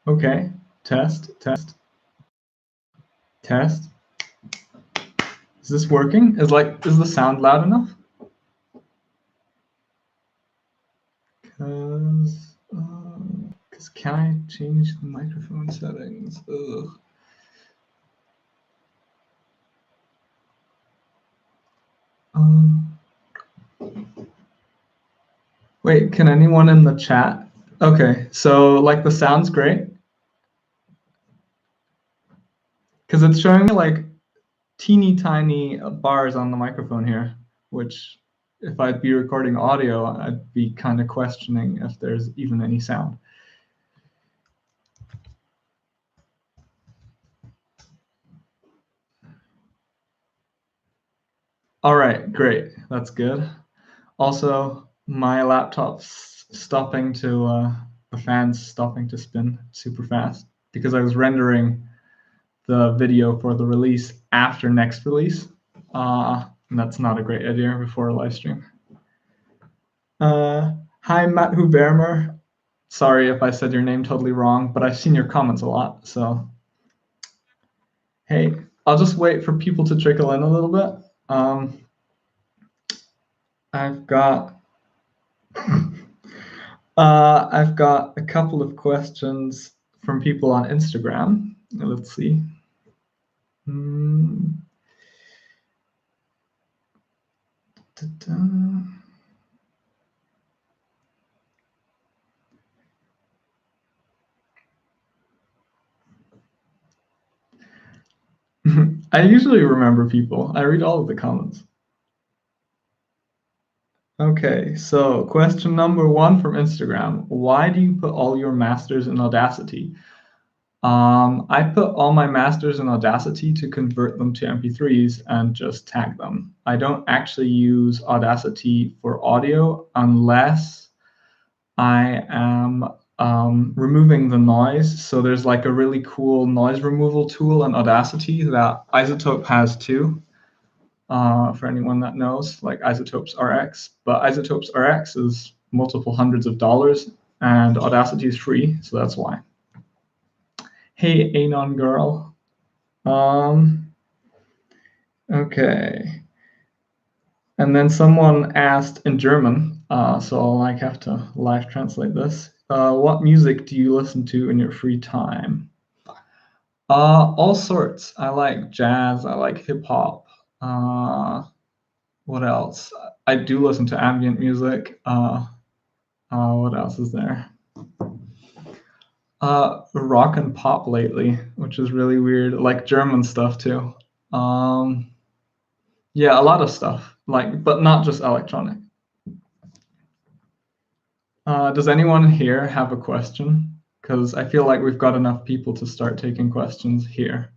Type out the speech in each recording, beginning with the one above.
Okay, test, test, test. Is this working? Is the sound loud enough? Because can I change the microphone settings? Ugh. Wait, can anyone in the chat? Okay, so like the sound's great. Because it's showing me like teeny tiny bars on the microphone here, which if I'd be recording audio, I'd be kind of questioning if there's even any sound. All right, great. That's good. Also, my laptop's stopping to, the fan's stopping to spin super fast because I was rendering the video for the release after next release. And that's not a great idea before a live stream. Hi, Matt Hubermer. Sorry if I said your name totally wrong, but I've seen your comments a lot, so. Hey, I'll just wait for people to trickle in a little bit. I've got a couple of questions from people on Instagram. Let's see. I usually remember people. I read all of the comments. Okay, so question number 1 from Instagram. Why do you put all your masters in Audacity? I put all my masters in Audacity to convert them to MP3s and just tag them. I don't actually use Audacity for audio unless I am removing the noise. So there's like a really cool noise removal tool in Audacity that iZotope has too. For anyone that knows, like iZotope's RX, but iZotope's RX is multiple hundreds of dollars and Audacity is free, so that's why. Hey, Anon girl. Okay. And then someone asked in German, so I'll like have to live translate this. What music do you listen to in your free time? All sorts. I like jazz. I like hip hop. What else? I do listen to ambient music. What else is there? Rock and pop lately, which is really weird. Like German stuff too. Yeah, a lot of stuff. Like, but not just electronic. Does anyone here have a question? Because I feel like we've got enough people to start taking questions here.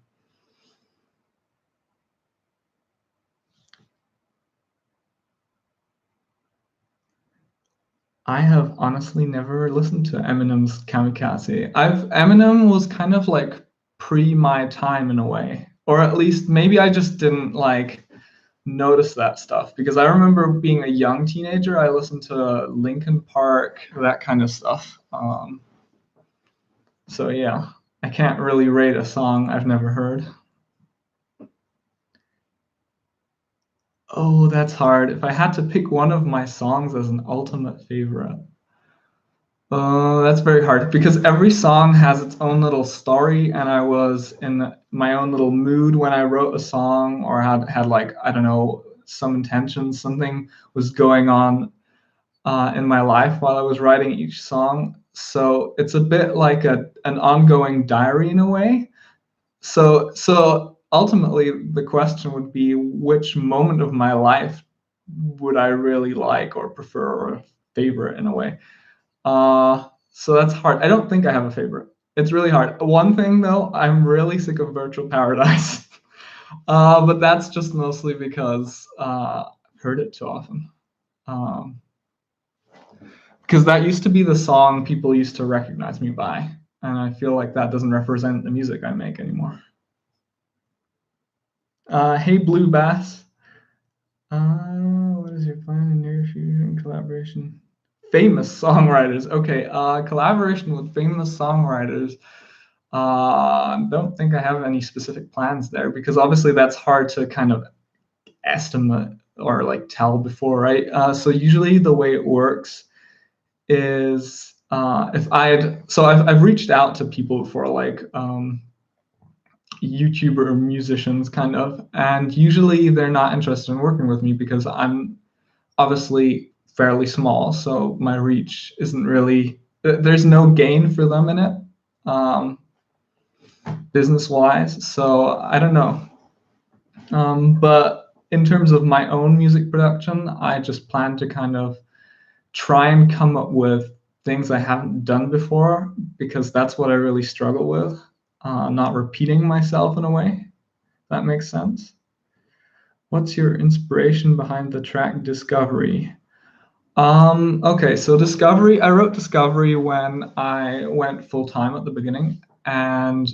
I have honestly never listened to Eminem's Kamikaze. Eminem was kind of like pre my time in a way, or at least maybe I just didn't like notice that stuff because I remember being a young teenager, I listened to Linkin Park, that kind of stuff. So yeah, I can't really rate a song I've never heard. Oh, that's hard. If I had to pick one of my songs as an ultimate favorite, that's very hard because every song has its own little story, and I was in my own little mood when I wrote a song, or had like I don't know some intentions. Something was going on in my life while I was writing each song. So it's a bit like an ongoing diary in a way. So ultimately, the question would be, which moment of my life would I really like or prefer or favorite in a way? So that's hard. I don't think I have a favorite. It's really hard. One thing though, I'm really sick of Virtual Paradise. But that's just mostly because I've heard it too often. Because that used to be the song people used to recognize me by, and I feel like that doesn't represent the music I make anymore. Hey, Blue Bass. What is your plan in near future in collaboration? famous songwriters. Okay, collaboration with famous songwriters. Don't think I have any specific plans there because obviously that's hard to kind of estimate or like tell before, right? So usually the way it works is if I've reached out to people before, like YouTuber musicians kind of, and usually they're not interested in working with me because I'm obviously fairly small, so my reach isn't really, there's no gain for them in it, business wise. So I don't know. But in terms of my own music production, I just plan to kind of try and come up with things I haven't done before because that's what I really struggle with, not repeating myself in a way. That makes sense. What's your inspiration behind the track Discovery? Okay, so Discovery, I wrote Discovery when I went full time at the beginning, and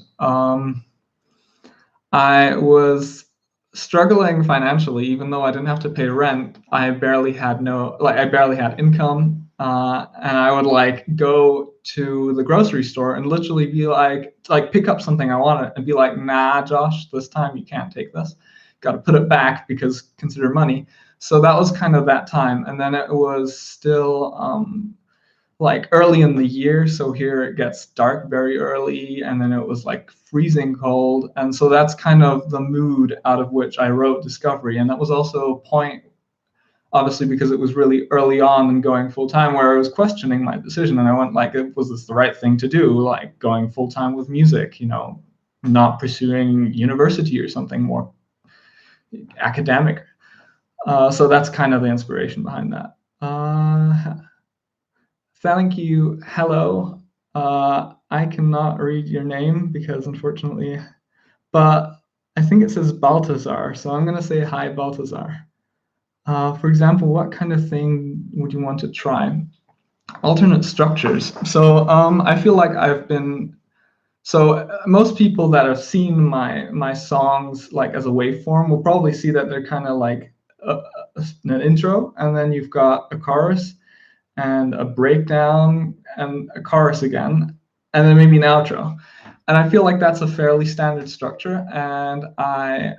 I was struggling financially, even though I didn't have to pay rent. I barely had income, and I would like go to the grocery store and literally be like pick up something I wanted and be like, nah, Josh, this time you can't take this. Got to put it back because consider money. So that was kind of that time, and then it was still like early in the year. So here it gets dark very early, and then it was like freezing cold. And so that's kind of the mood out of which I wrote Discovery. And that was also a point, obviously, because it was really early on and going full time where I was questioning my decision. And I went like, was this the right thing to do? Like going full time with music, not pursuing university or something more academic. So that's kind of the inspiration behind that. Thank you. Hello. I cannot read your name because unfortunately, but I think it says Baltazar. So I'm going to say hi, Baltazar. For example, what kind of thing would you want to try? Alternate structures. So I feel like most people that have seen my songs like as a waveform will probably see that they're kind of like an intro, and then you've got a chorus and a breakdown and a chorus again, and then maybe an outro. And I feel like that's a fairly standard structure. And I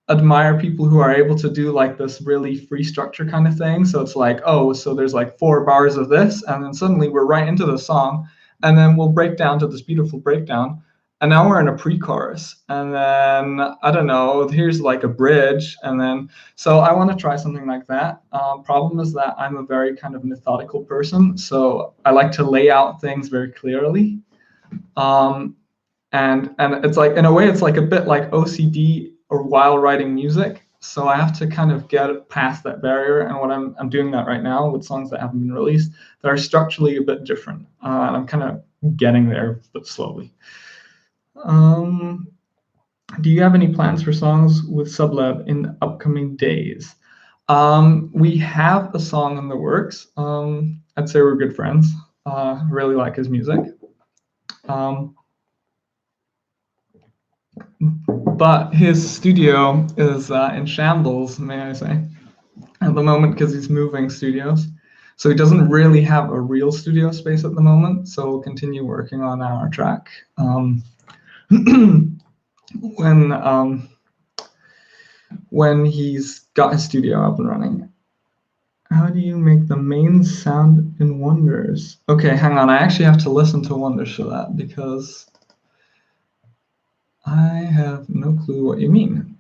admire people who are able to do like this really free structure kind of thing. So it's like, oh, so there's like 4 bars of this, and then suddenly we're right into the song, and then we'll break down to this beautiful breakdown. And now we're in a pre-chorus, and then I don't know, here's like a bridge, and then so I want to try something like that. Problem is that I'm a very kind of methodical person, so I like to lay out things very clearly, and it's like in a way it's like a bit like OCD or while writing music. So I have to kind of get past that barrier, and what I'm doing that right now with songs that haven't been released that are structurally a bit different, and I'm kind of getting there, but slowly. Do you have any plans for songs with Sublab in upcoming days? We have a song in the works. I'd say we're good friends. Really like his music. But his studio is in shambles, may I say, at the moment because he's moving studios. So he doesn't really have a real studio space at the moment. So we'll continue working on our track. When he's got his studio up and running. How do you make the main sound in Wonders? Okay, hang on. I actually have to listen to Wonders for that because I have no clue what you mean.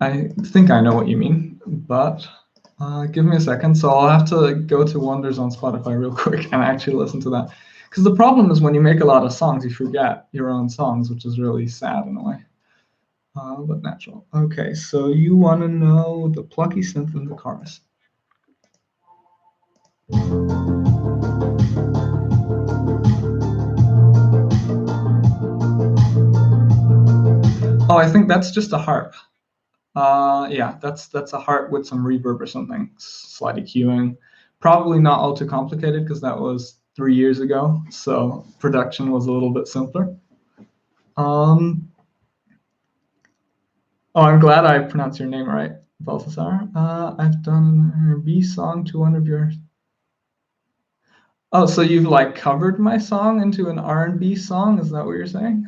I think I know what you mean, but give me a second. So I'll have to go to Wonders on Spotify real quick and actually listen to that. Because the problem is when you make a lot of songs, you forget your own songs, which is really sad in a way. But natural. Okay, so you want to know the plucky synth in the chorus. Oh, I think that's just a harp. Yeah, that's a harp with some reverb or something, slight EQing. Probably not all too complicated because that was 3 years ago, so production was a little bit simpler. Oh, I'm glad I pronounced your name right, Balthasar. I've done an R&B song to one of yours. Oh, so you've like covered my song into an R&B song? Is that what you're saying?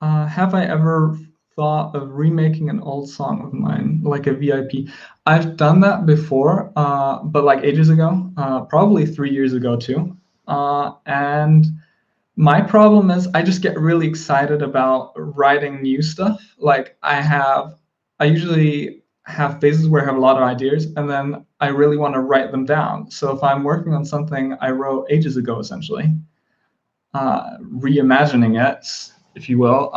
Have I ever thought of remaking an old song of mine, like a VIP? I've done that before, but like ages ago, probably 3 years ago too. And my problem is I just get really excited about writing new stuff. Like I usually have phases where I have a lot of ideas, and then I really want to write them down. So if I'm working on something I wrote ages ago, essentially, reimagining it, if you will,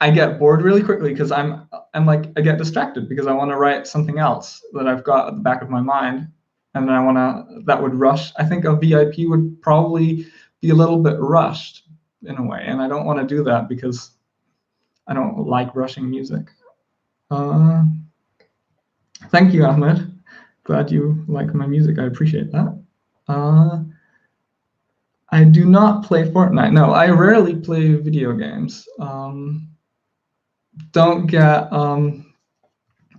I get bored really quickly because I'm like I get distracted because I want to write something else that I've got at the back of my mind, and then that would rush. I think a VIP would probably be a little bit rushed in a way, and I don't want to do that because I don't like rushing music. Thank you, Ahmed. Glad you like my music. I appreciate that. I do not play Fortnite. No, I rarely play video games. Don't get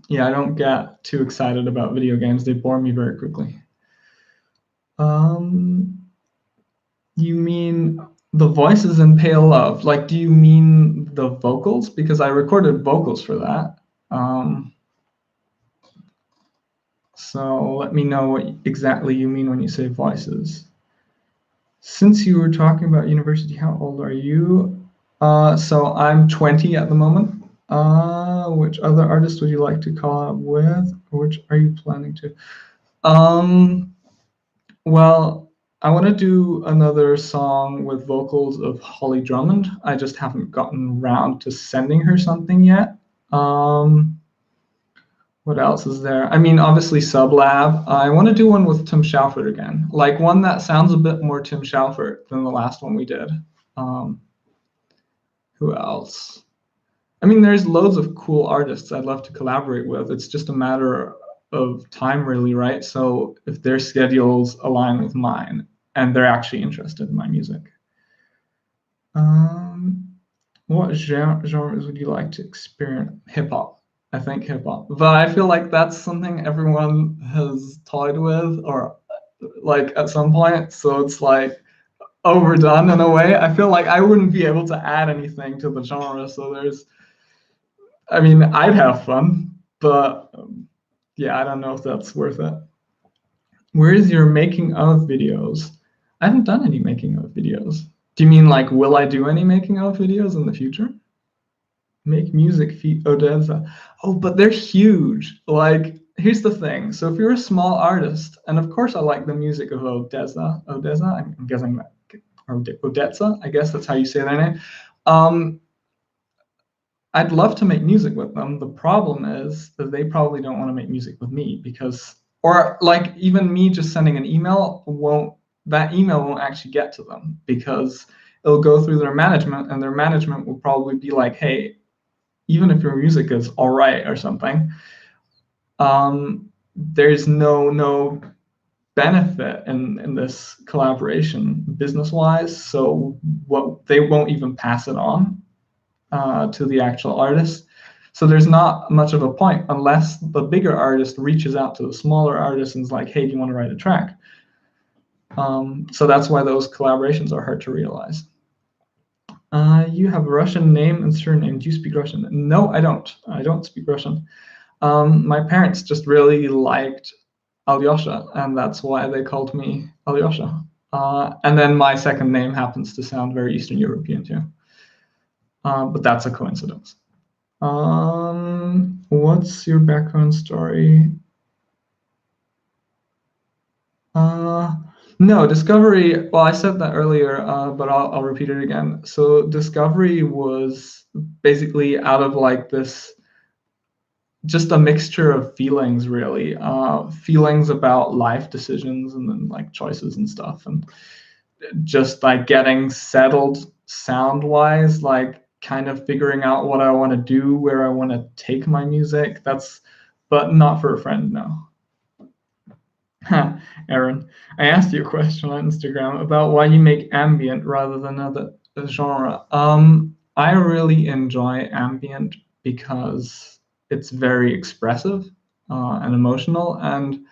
yeah, I don't get too excited about video games. They bore me very quickly. You mean the voices in Pale Love? Like, do you mean the vocals? Because I recorded vocals for that. So let me know what exactly you mean when you say voices. Since you were talking about university, how old are you? So I'm 20 at the moment. Which other artists would you like to collab with? Or which are you planning to? Well, I want to do another song with vocals of Holly Drummond. I just haven't gotten around to sending her something yet. What else is there? I mean, obviously Sublab. I want to do one with Tim Schaufert again, like one that sounds a bit more Tim Schaufert than the last one we did. Who else? I mean, there's loads of cool artists I'd love to collaborate with. It's just a matter of time, really, right? So if their schedules align with mine and they're actually interested in my music. What genres would you like to experience? Hip hop. I think hip hop, but I feel like that's something everyone has toyed with, or like at some point. So it's like overdone in a way. I feel like I wouldn't be able to add anything to the genre. So I mean, I'd have fun, but yeah, I don't know if that's worth it. Where is your making of videos? I haven't done any making of videos. Do you mean like, will I do any making of videos in the future? Make music feat ODESZA. Oh, but they're huge. Like, here's the thing. So if you're a small artist, and of course I like the music of ODESZA, I'm guessing that, or ODESZA, I guess that's how you say their name. I'd love to make music with them. The problem is that they probably don't want to make music with me because, or like even me just sending an email that email won't actually get to them because it'll go through their management and their management will probably be like, hey, even if your music is all right or something, there's no benefit in this collaboration business-wise. So they won't even pass it on to the actual artist. So there's not much of a point unless the bigger artist reaches out to the smaller artist and is like, hey, do you want to write a track? So that's why those collaborations are hard to realize. You have a Russian name and surname. Do you speak Russian? No, I don't. I don't speak Russian. My parents just really liked Alyosha, and that's why they called me Alyosha. And then my second name happens to sound very Eastern European too. But that's a coincidence. What's your background story? No, Discovery, well, I said that earlier, but I'll repeat it again. So Discovery was basically out of like this, just a mixture of feelings, really. Feelings about life decisions and then like choices and stuff. And just like getting settled sound-wise, like kind of figuring out what I want to do, where I want to take my music. But not for a friend, no. Aaron, I asked you a question on Instagram about why you make ambient rather than another genre. I really enjoy ambient because it's very expressive and emotional, and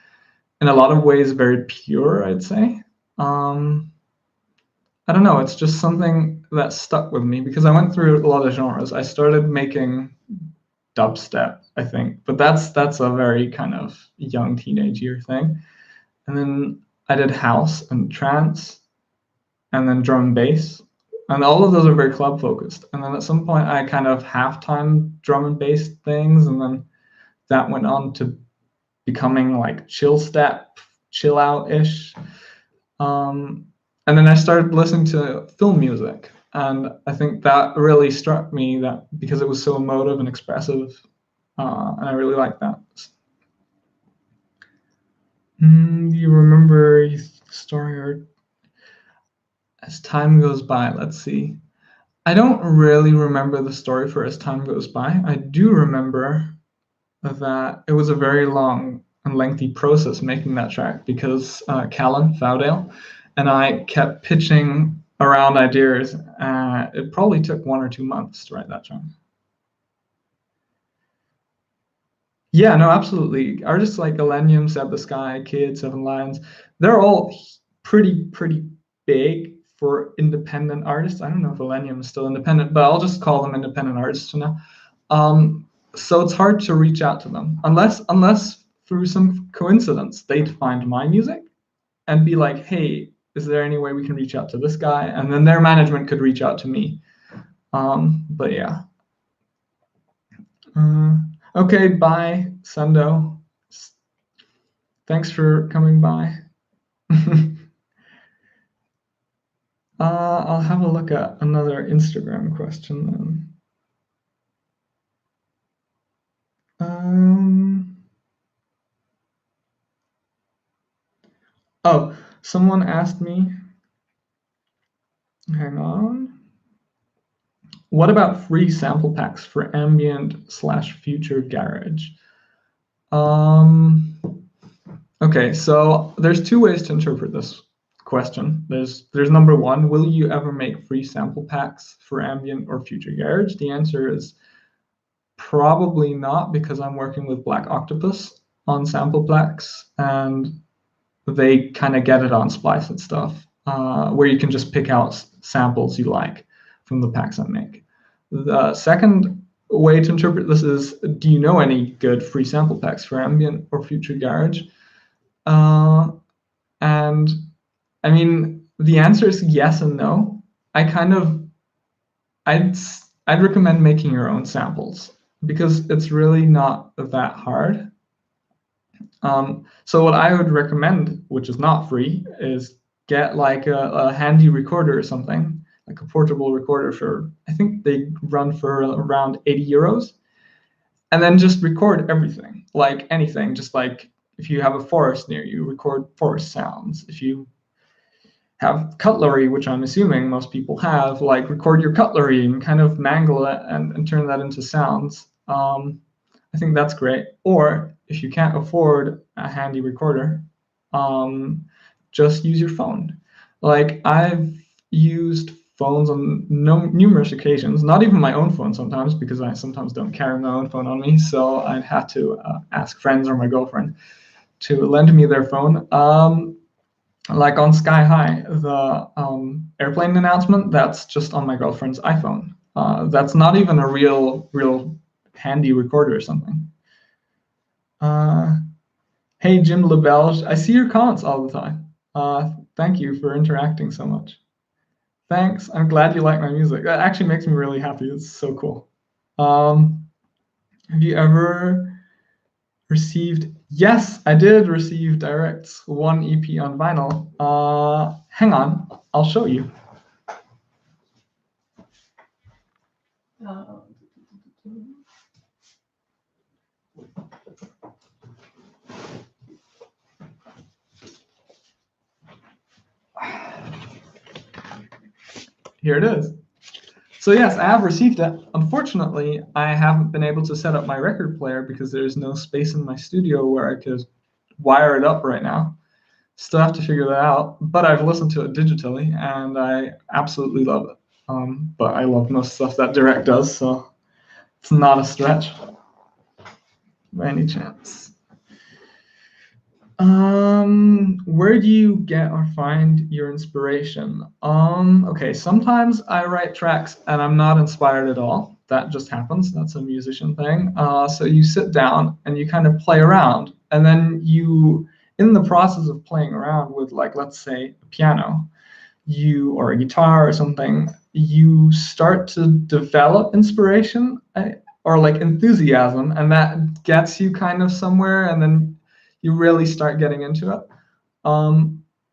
in a lot of ways very pure, I'd say. I don't know, it's just something that stuck with me because I went through a lot of genres. I started making dubstep, I think, but that's a very kind of young teenage year thing. And then I did house and trance, and then drum and bass, and all of those are very club focused. And then at some point, I kind of halftime drum and bass things, and then that went on to becoming like chill step, chill out ish. And then I started listening to film music, and I think that really struck me that because it was so emotive and expressive, and I really like that. Do you remember the story or as time goes by? Let's see. I don't really remember the story for as time goes by. I do remember that it was a very long and lengthy process making that track because Callan Fowdale and I kept pitching around ideas. It probably took 1 or 2 months to write that track. Yeah, no, absolutely. Artists like Illenium, Seb the Sky, Kid, Seven Lions, they're all pretty big for independent artists. I don't know if Illenium is still independent, but I'll just call them independent artists for now. So it's hard to reach out to them unless through some coincidence they'd find my music and be like, hey, is there any way we can reach out to this guy? And then their management could reach out to me. But yeah. Okay, bye, Sendo. Thanks for coming by. I'll have a look at another Instagram question then. Oh, someone asked me, hang on. What about free sample packs for ambient/future garage? Okay, so there's 2 ways to interpret this question. There's number 1, will you ever make free sample packs for ambient or future garage? The answer is probably not, because I'm working with Black Octopus on sample packs, and they kind of get it on Splice and stuff, where you can just pick out samples you like from the packs I make. The second way to interpret this is, do you know any good free sample packs for ambient or future garage? And I mean, the answer is yes and no. I'd recommend making your own samples because it's really not that hard. So what I would recommend, which is not free, is get like a handy recorder or something, like a portable recorder for, I think they run for around 80 euros. And then just record everything, like anything. Just like if you have a forest near you, record forest sounds. If you have cutlery, which I'm assuming most people have, like record your cutlery and kind of mangle it and turn that into sounds. I think that's great. Or if you can't afford a handy recorder, just use your phone. Like I've used phones on numerous occasions, not even my own phone sometimes, because I sometimes don't carry my own phone on me. So I'd have to ask friends or my girlfriend to lend me their phone. Like on Sky High, the airplane announcement, that's just on my girlfriend's iPhone. That's not even a real handy recorder or something. Hey, Jim LeBelge, I see your comments all the time. Thank you for interacting so much. Thanks. I'm glad you like my music. That actually makes me really happy. It's so cool. Have you ever received? Yes, I did receive Direct's 1 EP on vinyl. Hang on, I'll show you. Here it is. So yes, I have received it. Unfortunately, I haven't been able to set up my record player because there's no space in my studio where I could wire it up right now. Still have to figure that out, but I've listened to it digitally and I absolutely love it. But I love most stuff that Direct does, so it's not a stretch by any chance. Where do you get or find your inspiration? Okay, sometimes I write tracks and I'm not inspired at all. That just happens. That's a musician thing. So you sit down and you kind of play around, and then in the process of playing around with, like, let's say a piano, or a guitar or something, you start to develop inspiration, or like enthusiasm, and that gets you kind of somewhere, and then you really start getting into it.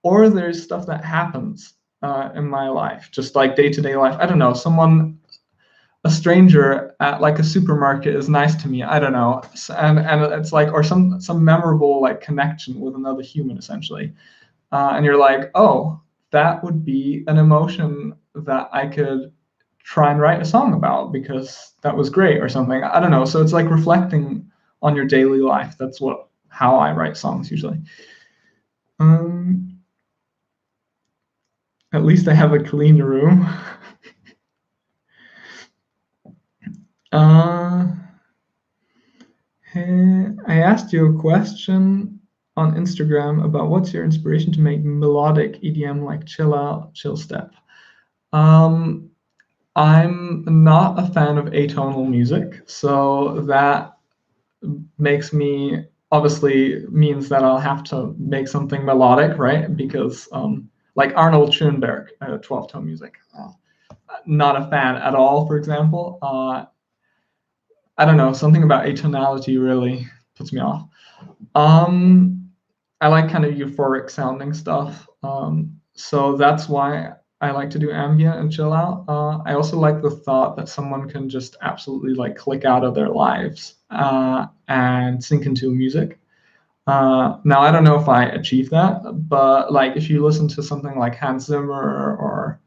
Or there's stuff that happens in my life, just like day-to-day life. I don't know, a stranger at like a supermarket is nice to me. I don't know, and it's like, or some memorable like connection with another human, essentially. And you're like, oh, that would be an emotion that I could try and write a song about because that was great or something. I don't know. So it's like reflecting on your daily life. That's how I write songs usually. At least I have a clean room. I asked you a question on Instagram about what's your inspiration to make melodic EDM, like chill out, chill step. I'm not a fan of atonal music, so that obviously means that I'll have to make something melodic, right? Because like Arnold Schoenberg, 12-tone music, not a fan at all, for example. I don't know, something about atonality really puts me off. I like kind of euphoric sounding stuff. So that's why I like to do ambient and chill out. I also like the thought that someone can just absolutely like click out of their lives and sink into music. Now, I don't know if I achieve that, but like if you listen to something like Hans Zimmer or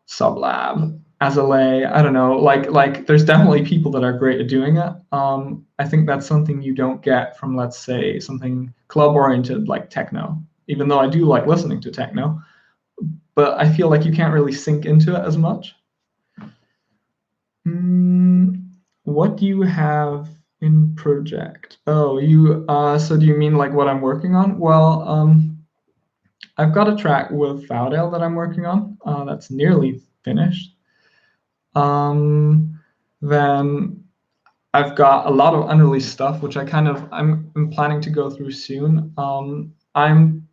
Sublab, Azalea, I don't know, like there's definitely people that are great at doing it. I think that's something you don't get from, let's say, something club oriented like techno, even though I do like listening to techno, but I feel like you can't really sink into it as much. What do you have in project? Oh, so do you mean like what I'm working on? Well, I've got a track with Faudel that I'm working on, that's nearly finished. Then I've got a lot of unreleased stuff, which I'm planning to go through soon. I'm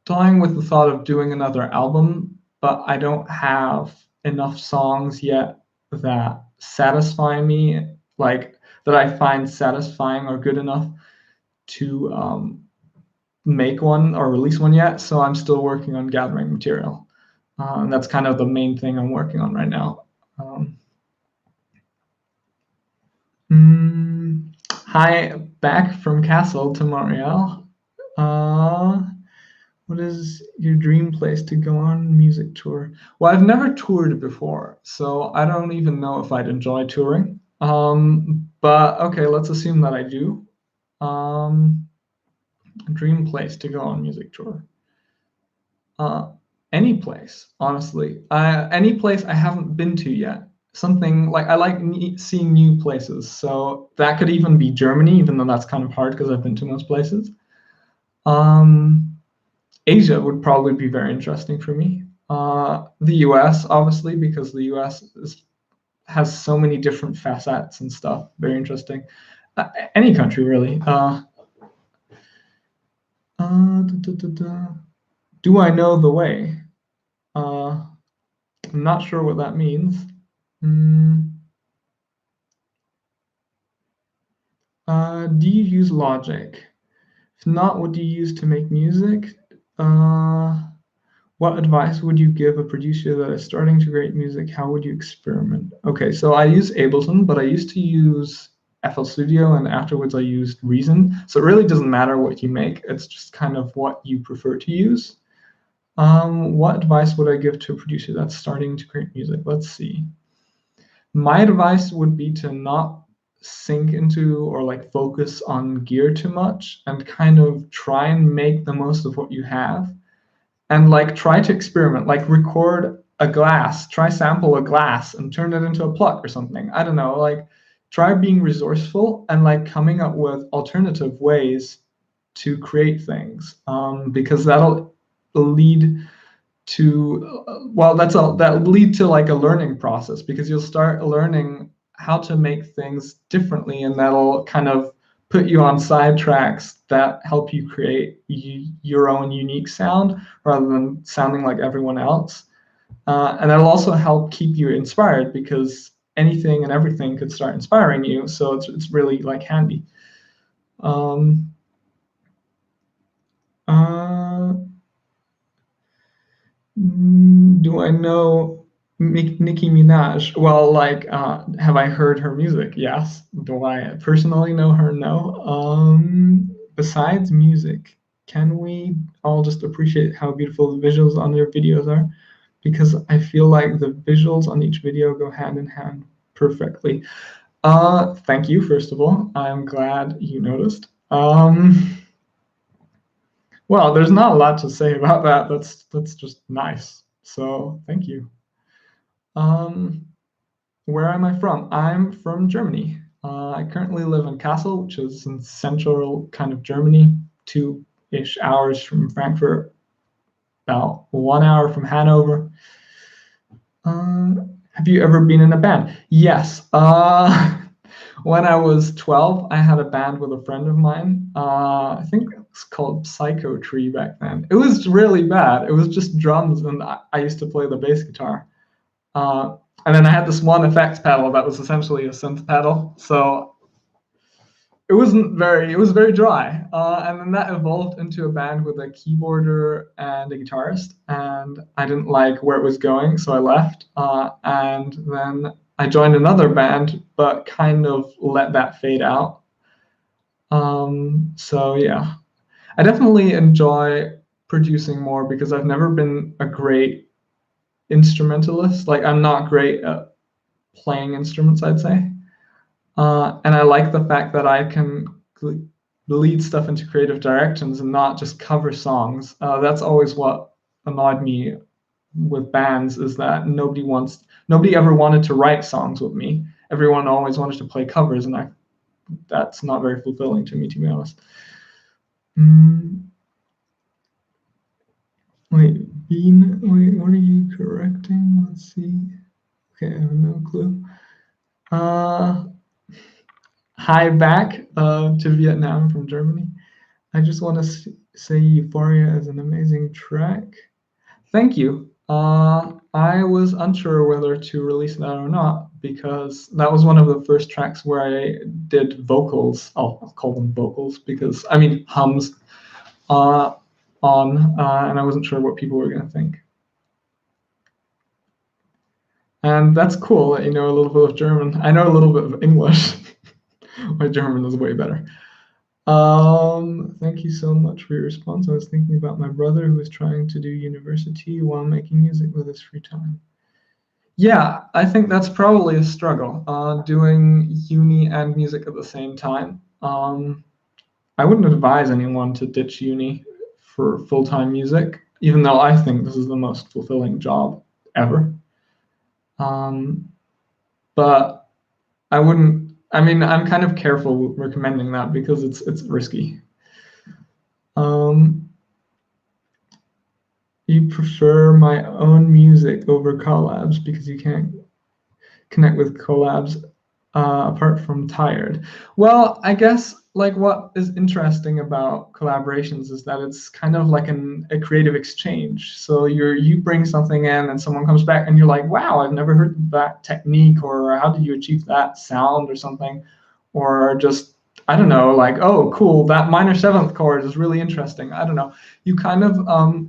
toying with the thought of doing another album, but I don't have enough songs yet that satisfy me, like that I find satisfying or good enough to make one or release one yet. So I'm still working on gathering material. And that's kind of the main thing I'm working on right now. Hi, back from Kassel to Montreal. What is your dream place to go on music tour? Well, I've never toured before, so I don't even know if I'd enjoy touring. But okay, let's assume that I do. Dream place to go on music tour. Any place, honestly. Any place I haven't been to yet. Something like I like seeing new places. So that could even be Germany, even though that's kind of hard because I've been to most places. Asia would probably be very interesting for me. The US, obviously, because the US has so many different facets and stuff. Very interesting. Any country, really. Do I know the way? I'm not sure what that means. Do you use Logic? If not, what do you use to make music? What advice would you give a producer that is starting to create music? How would you experiment? Okay, so I use Ableton, but I used to use FL Studio, and afterwards I used Reason. So it really doesn't matter what you make. It's just kind of what you prefer to use. What advice would I give to a producer that's starting to create music? Let's see. My advice would be to not sink into or like focus on gear too much and kind of try and make the most of what you have. And like try to experiment, like record a glass, try sample a glass and turn it into a pluck or something. I don't know, like try being resourceful and like coming up with alternative ways to create things, because that'll lead to that'll lead to like a learning process, because you'll start learning how to make things differently, and that'll kind of put you on side tracks that help you create your own unique sound rather than sounding like everyone else. And that'll also help keep you inspired, because anything and everything could start inspiring you. So it's really like handy. Do I know Nicki Minaj? Well, like, have I heard her music? Yes. Do I personally know her? No. Besides music, can we all just appreciate how beautiful the visuals on their videos are? Because I feel like the visuals on each video go hand in hand perfectly. Thank you, first of all. I'm glad you noticed. Well, there's not a lot to say about that. That's just nice. So thank you. Where am I from? I'm from Germany. I currently live in Kassel, which is in central kind of Germany, 2-ish hours from Frankfurt, about 1 hour from Hanover. Have you ever been in a band? Yes. When I was 12, I had a band with a friend of mine. I think it was called Psycho Tree back then. It was really bad. It was just drums, and I used to play the bass guitar. And then I had this one effects pedal that was essentially a synth pedal. So it was very dry. And then that evolved into a band with a keyboarder and a guitarist. And I didn't like where it was going, so I left. And then I joined another band, but kind of let that fade out. So yeah, I definitely enjoy producing more, because I've never been a great instrumentalist. Like, I'm not great at playing instruments, I'd say. And I like the fact that I can lead stuff into creative directions and not just cover songs. That's always what annoyed me with bands, is that nobody ever wanted to write songs with me. Everyone always wanted to play covers, and that's not very fulfilling to me, to be honest. Wait, what are you correcting? Let's see. Okay, I have no clue. Hi back to Vietnam from Germany. I just want to say Euphoria is an amazing track. Thank you. I was unsure whether to release that or not, because that was one of the first tracks where I did vocals. I'll call them vocals, because I mean hums and I wasn't sure what people were going to think. And that's cool that you know a little bit of German. I know a little bit of English. My German is way better. Thank you so much for your response. I was thinking about my brother who is trying to do university while making music with his free time. Yeah, I think that's probably a struggle, doing uni and music at the same time. I wouldn't advise anyone to ditch uni for full-time music, even though I think this is the most fulfilling job ever. But I wouldn't. I mean, I'm kind of careful recommending that, because it's risky. You prefer my own music over collabs because you can't connect with collabs apart from Tired. Well, I guess like what is interesting about collaborations is that it's kind of like a creative exchange. So you bring something in and someone comes back and you're like, wow, I've never heard that technique, or how did you achieve that sound or something, or just I don't know, like, oh cool, that minor seventh chord is really interesting. I don't know. You kind of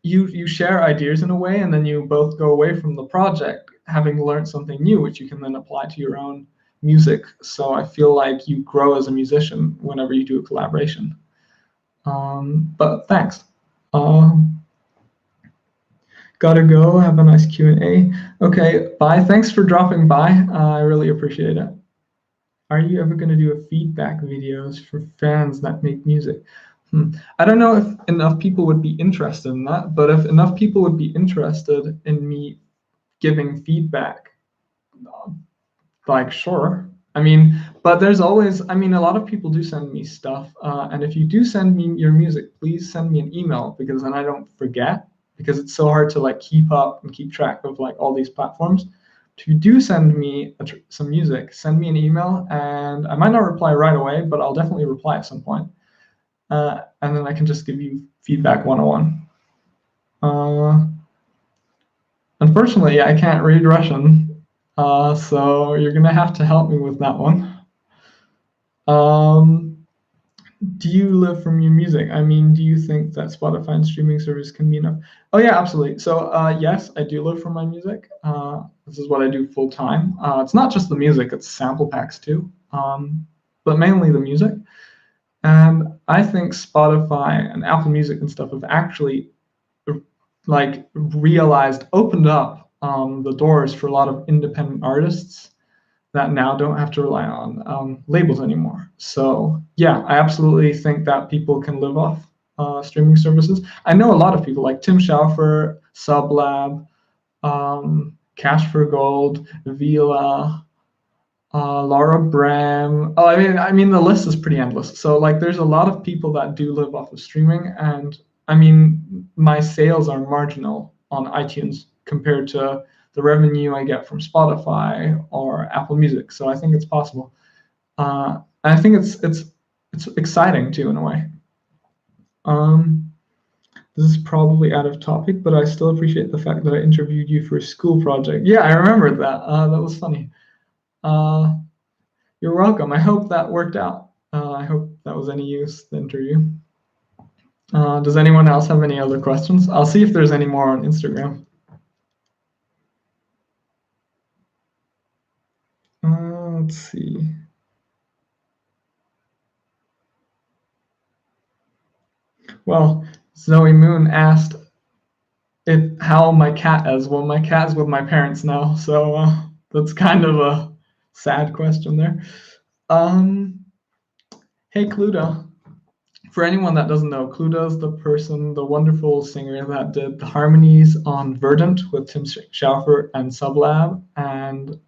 you share ideas in a way, and then you both go away from the project having learned something new, which you can then apply to your own music. So I feel like you grow as a musician whenever you do a collaboration. But thanks. Gotta go. Have a nice Q&A. Okay, bye. Thanks for dropping by. I really appreciate it. Are you ever going to do a feedback videos for fans that make music? I don't know if enough people would be interested in that, but if enough people would be interested in me giving feedback, like sure. I mean, But there's always, I mean, a lot of people do send me stuff. And if you do send me your music, please send me an email, because then I don't forget, because it's so hard to like keep up and keep track of like all these platforms. If you do send me some music, send me an email, and I might not reply right away, but I'll definitely reply at some point. And then I can just give you feedback one-on-one. Unfortunately, I can't read Russian, so you're gonna have to help me with that one. Do you live from your music? I mean, do you think that Spotify and streaming service can be enough? Oh yeah, absolutely. So yes, I do live from my music. This is what I do full time. It's not just the music; it's sample packs too, but mainly the music. And I think Spotify and Apple Music and stuff have actually like opened up the doors for a lot of independent artists that now don't have to rely on labels anymore. So yeah, I absolutely think that people can live off streaming services. I know a lot of people like Tim Schafer, Sublab, Cash for Gold, Vila, Laura Bram. Oh, I mean, the list is pretty endless. So like, there's a lot of people that do live off of streaming, and I mean, my sales are marginal on iTunes compared to the revenue I get from Spotify or Apple Music. So I think it's possible. I think it's exciting too, in a way. This is probably out of topic, but I still appreciate the fact that I interviewed you for a school project. Yeah, I remembered that. That was funny. You're welcome. I hope that worked out. I hope that was any use, the interview. Does anyone else have any other questions? I'll see if there's any more on Instagram. Let's see. Well, Zoe Moon asked how my cat is. Well, my cat is with my parents now, so that's kind of a sad question there. Hey, Cluda. For anyone that doesn't know, Cluda is the wonderful singer that did the harmonies on Verdant with Tim Schafer and Sublab, and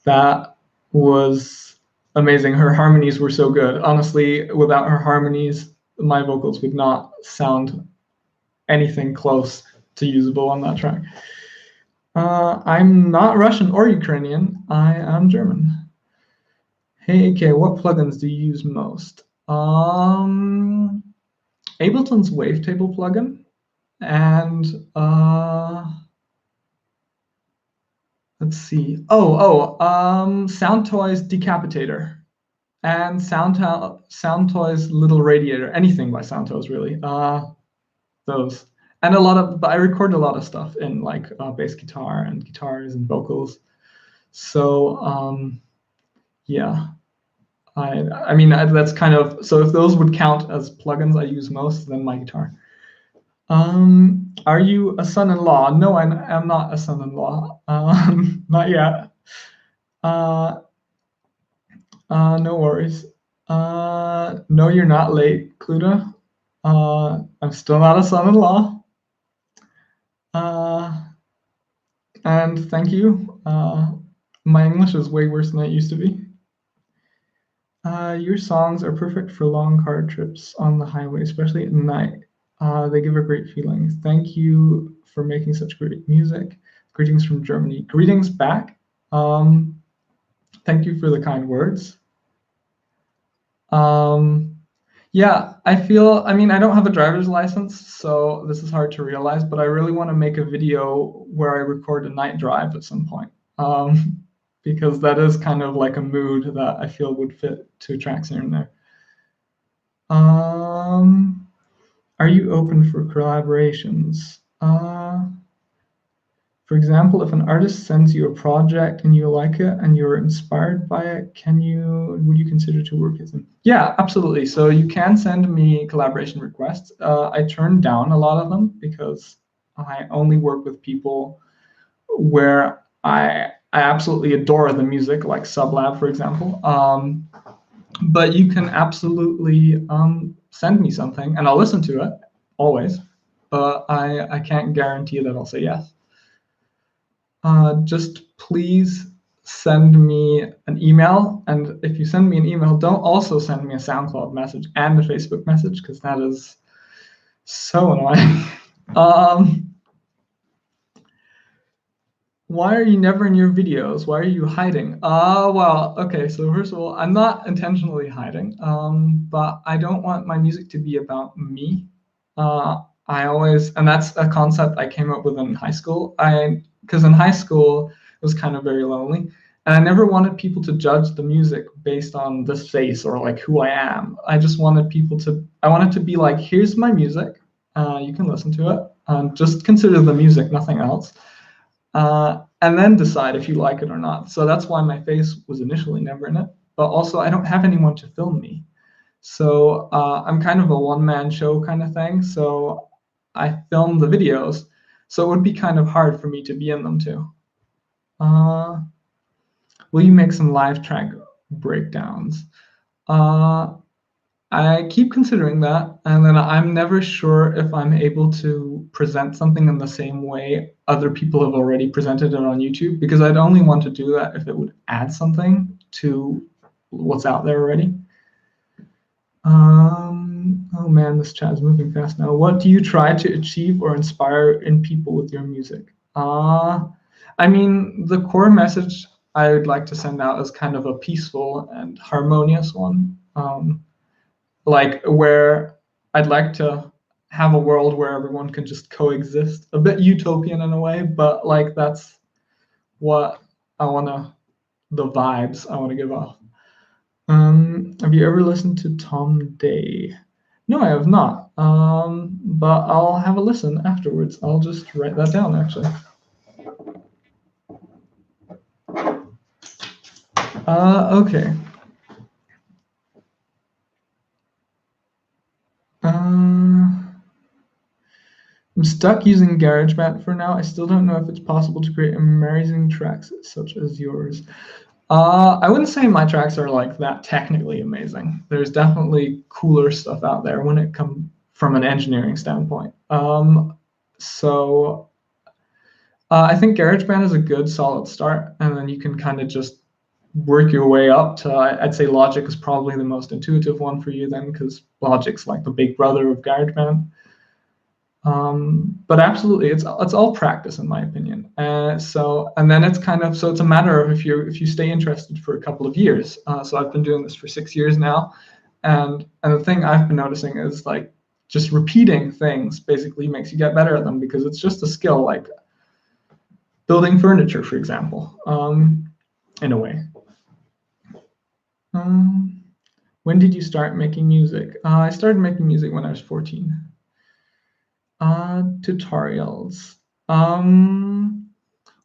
that was amazing. Her harmonies were so good. Honestly, without her harmonies, my vocals would not sound anything close to usable on that track. I'm not Russian or Ukrainian. I am German. Hey, AK, what plugins do you use most? Ableton's Wavetable plugin, and let's see. Soundtoys Decapitator, and Soundtoys Little Radiator. Anything by Soundtoys, really. Those, and but I record a lot of stuff in like bass guitar and guitars and vocals. So yeah. I mean, that's kind of, so if those would count as plugins I use most, then my guitar. Are you a son-in-law? No, I'm not a son-in-law. Not yet. No worries. No, you're not late, Cluda. I'm still not a son-in-law. And thank you. My English is way worse than it used to be. Your songs are perfect for long car trips on the highway, especially at night. They give a great feeling. Thank you for making such great music. Greetings from Germany. Greetings back. Thank you for the kind words. Yeah, I mean, I don't have a driver's license, so this is hard to realize, but I really want to make a video where I record a night drive at some point. Because that is kind of like a mood that I feel would fit to tracks here and there. Are you open for collaborations? For example, if an artist sends you a project and you like it and you're inspired by it, would you consider to work with them? Yeah, absolutely. So you can send me collaboration requests. I turn down a lot of them because I only work with people where I absolutely adore the music, like Sublab, for example. But you can absolutely send me something, and I'll listen to it, always. But I can't guarantee that I'll say yes. Just please send me an email. And if you send me an email, don't also send me a SoundCloud message and a Facebook message, because that is so annoying. Why are you never in your videos? Why are you hiding? Well, okay, so first of all, I'm not intentionally hiding, but I don't want my music to be about me. I always, and that's a concept I came up with in high school. Because in high school, it was kind of very lonely, and I never wanted people to judge the music based on this face or like who I am. I just wanted I wanted to be like, here's my music, you can listen to it, just consider the music, nothing else. And then decide if you like it or not. So that's why my face was initially never in it. But also, I don't have anyone to film me. So I'm kind of a one-man show kind of thing. So I film the videos. So it would be kind of hard for me to be in them too. Will you make some live track breakdowns? I keep considering that, and then I'm never sure if I'm able to present something in the same way other people have already presented it on YouTube, because I'd only want to do that if it would add something to what's out there already. Oh man, this chat is moving fast now. What do you try to achieve or inspire in people with your music? I mean, the core message I would like to send out is kind of a peaceful and harmonious one. Like where I'd like to have a world where everyone can just coexist, a bit utopian in a way, but like that's what the vibes I want to give off. Have you ever listened to Tom Day? No, I have not, but I'll have a listen afterwards. I'll just write that down, actually. Okay. I'm stuck using GarageBand for now. I still don't know if it's possible to create amazing tracks such as yours. I wouldn't say my tracks are like that technically amazing. There's definitely cooler stuff out there when it comes from an engineering standpoint. So I think GarageBand is a good solid start, and then you can kind of just work your way up to, I'd say Logic is probably the most intuitive one for you then, because Logic's like the big brother of GarageBand. But absolutely, it's all practice in my opinion. And then it's kind of, so it's a matter of if you stay interested for a couple of years. So I've been doing this for 6 years now, and the thing I've been noticing is like just repeating things basically makes you get better at them, because it's just a skill, like building furniture, for example, in a way. When did you start making music? I started making music when I was 14. Tutorials.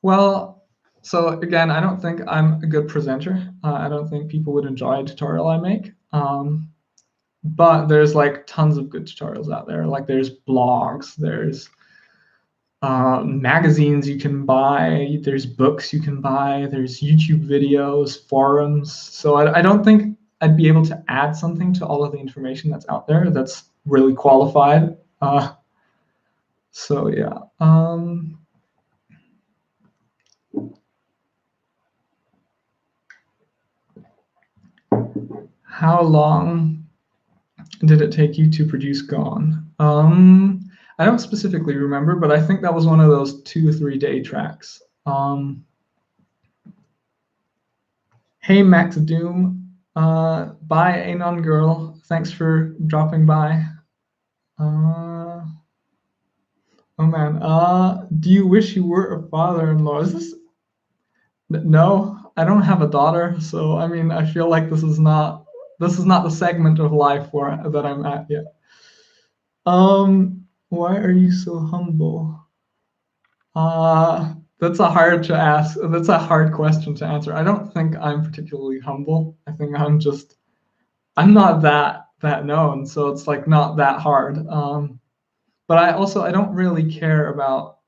Well, so again, I don't think I'm a good presenter. I don't think people would enjoy a tutorial I make. But there's like tons of good tutorials out there. Like there's blogs, there's magazines you can buy, there's books you can buy, there's YouTube videos, forums. So I don't think I'd be able to add something to all of the information that's out there that's really qualified. So yeah. How long did it take you to produce Gone? I don't specifically remember, but I think that was one of those 2 or 3 day tracks. Hey Max Doom, bye Anon Girl, thanks for dropping by. Oh man, do you wish you were a father-in-law? Is this? No, I don't have a daughter, so I mean, I feel like this is not the segment of life that I'm at yet. Why are you so humble? That's a hard to ask. That's a hard question to answer. I don't think I'm particularly humble. I think I'm not that known, so it's like not that hard. But I don't really care about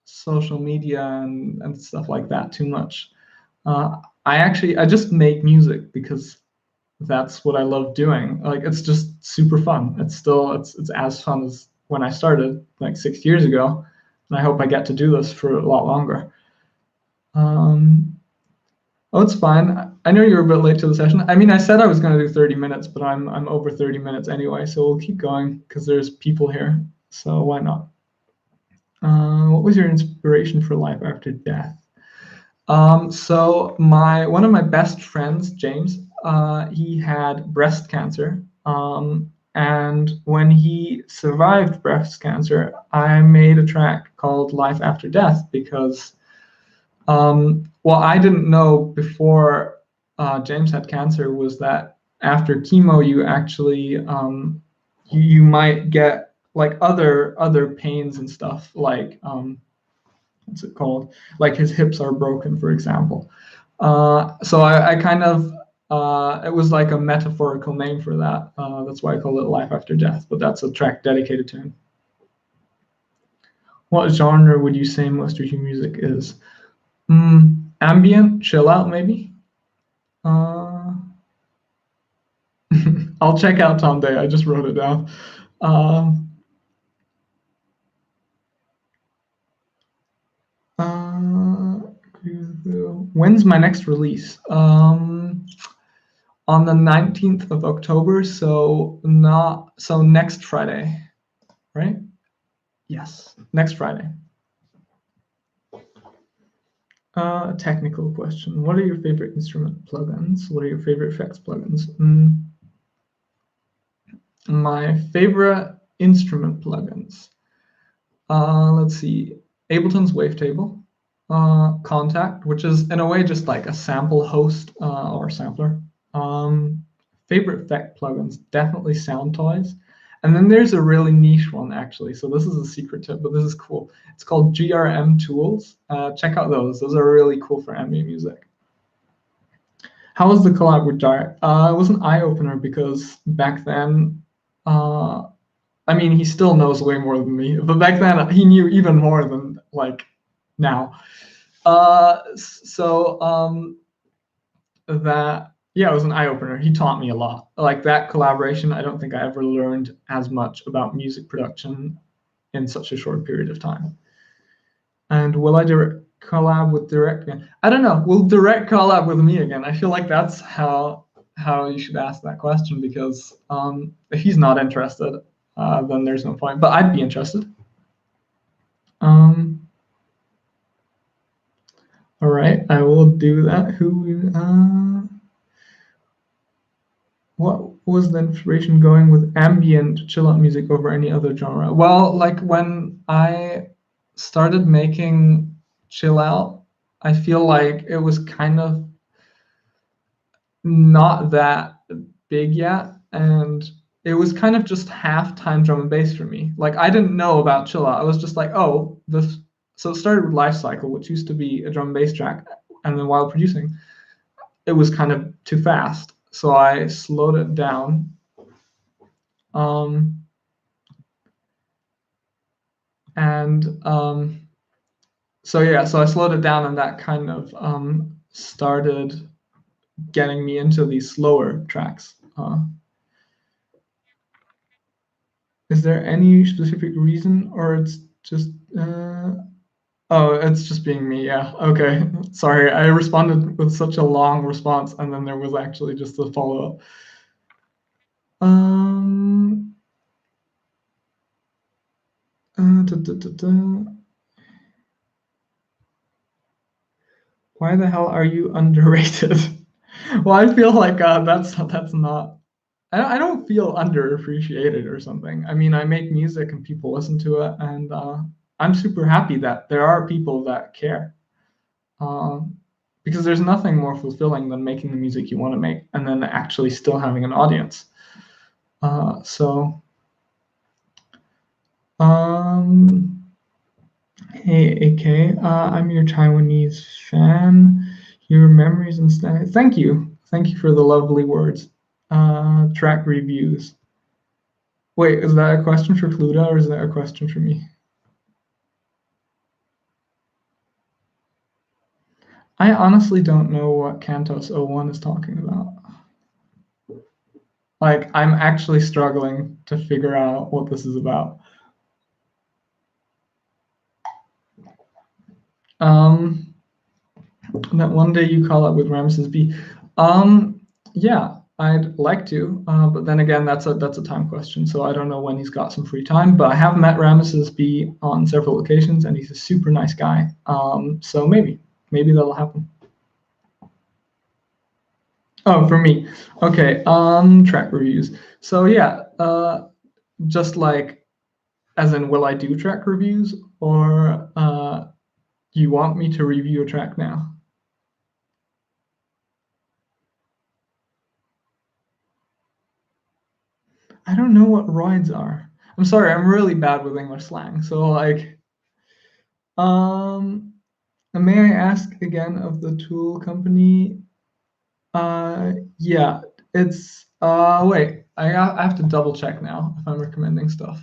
social media and stuff like that too much. I just make music because that's what I love doing. Like it's just super fun. It's as fun as when I started like 6 years ago, and I hope I get to do this for a lot longer. Oh, it's fine. I know you were a bit late to the session. I mean, I said I was going to do 30 minutes, but I'm over 30 minutes anyway, so we'll keep going because there's people here. So why not? What was your inspiration for life after death? So one of my best friends, James, he had breast cancer. And when he survived breast cancer, I made a track called Life After Death because, what I didn't know before James had cancer was that after chemo, you actually you might get like other pains and stuff like what's it called? Like his hips are broken, for example. So I kind of it was like a metaphorical name for that. That's why I call it Life After Death. But that's a track dedicated to him. What genre would you say most of your music is? Ambient, chill out, maybe. I'll check out Tom Day. I just wrote it down. When's my next release? On the 19th of October, so next Friday, right? Yes, next Friday. Technical question. What are your favorite instrument plugins? What are your favorite effects plugins? My favorite instrument plugins. Let's see. Ableton's Wavetable. Kontakt, which is in a way just like a sample host or sampler. Favorite effect plugins, definitely Soundtoys. And then there's a really niche one actually. So this is a secret tip, but this is cool. It's called GRM Tools. Check out those. Those are really cool for ambient music. How was the collab with Jarek? It was an eye-opener because back then, I mean, he still knows way more than me, but back then he knew even more than like now. That yeah, it was an eye-opener. He taught me a lot. Like that collaboration, I don't think I ever learned as much about music production in such a short period of time. And will I collab with Direct again? I don't know. Will Direct collab with me again? I feel like that's how you should ask that question because if he's not interested, then there's no point. But I'd be interested. All right, I will do that. What was the inspiration going with ambient chill out music over any other genre? Well, like when I started making chill out, I feel like it was kind of not that big yet, and it was kind of just half-time drum and bass for me. Like I didn't know about chill out. I was just like, oh, this. So it started with Life Cycle, which used to be a drum and bass track, and then while producing, it was kind of too fast. So I slowed it down. So I slowed it down, and that kind of started getting me into these slower tracks. Is there any specific reason, or it's just oh, it's just being me? Yeah. Okay. Sorry, I responded with such a long response, and then there was actually just a follow-up. Why the hell are you underrated? Well, I feel like that's not. I don't feel underappreciated or something. I mean, I make music and people listen to it, and I'm super happy that there are people that care. Because there's nothing more fulfilling than making the music you want to make and then actually still having an audience. Hey, AK, I'm your Taiwanese fan. Your memories and stuff. Thank you. Thank you for the lovely words. Track reviews. Wait, is that a question for Fluda or is that a question for me? I honestly don't know what Cantos 01 is talking about. Like, I'm actually struggling to figure out what this is about. that one day you call up with Ramesses B. Yeah, I'd like to, but then again, that's a time question. So I don't know when he's got some free time. But I have met Ramesses B on several occasions, and he's a super nice guy. So maybe that'll happen. Oh, for me, okay. Track reviews. So yeah, just like, as in, will I do track reviews, or you want me to review a track now? I don't know what roids are. I'm sorry, I'm really bad with English slang. So like, may I ask again of the tool company? Yeah, it's wait, I have to double check now if I'm recommending stuff.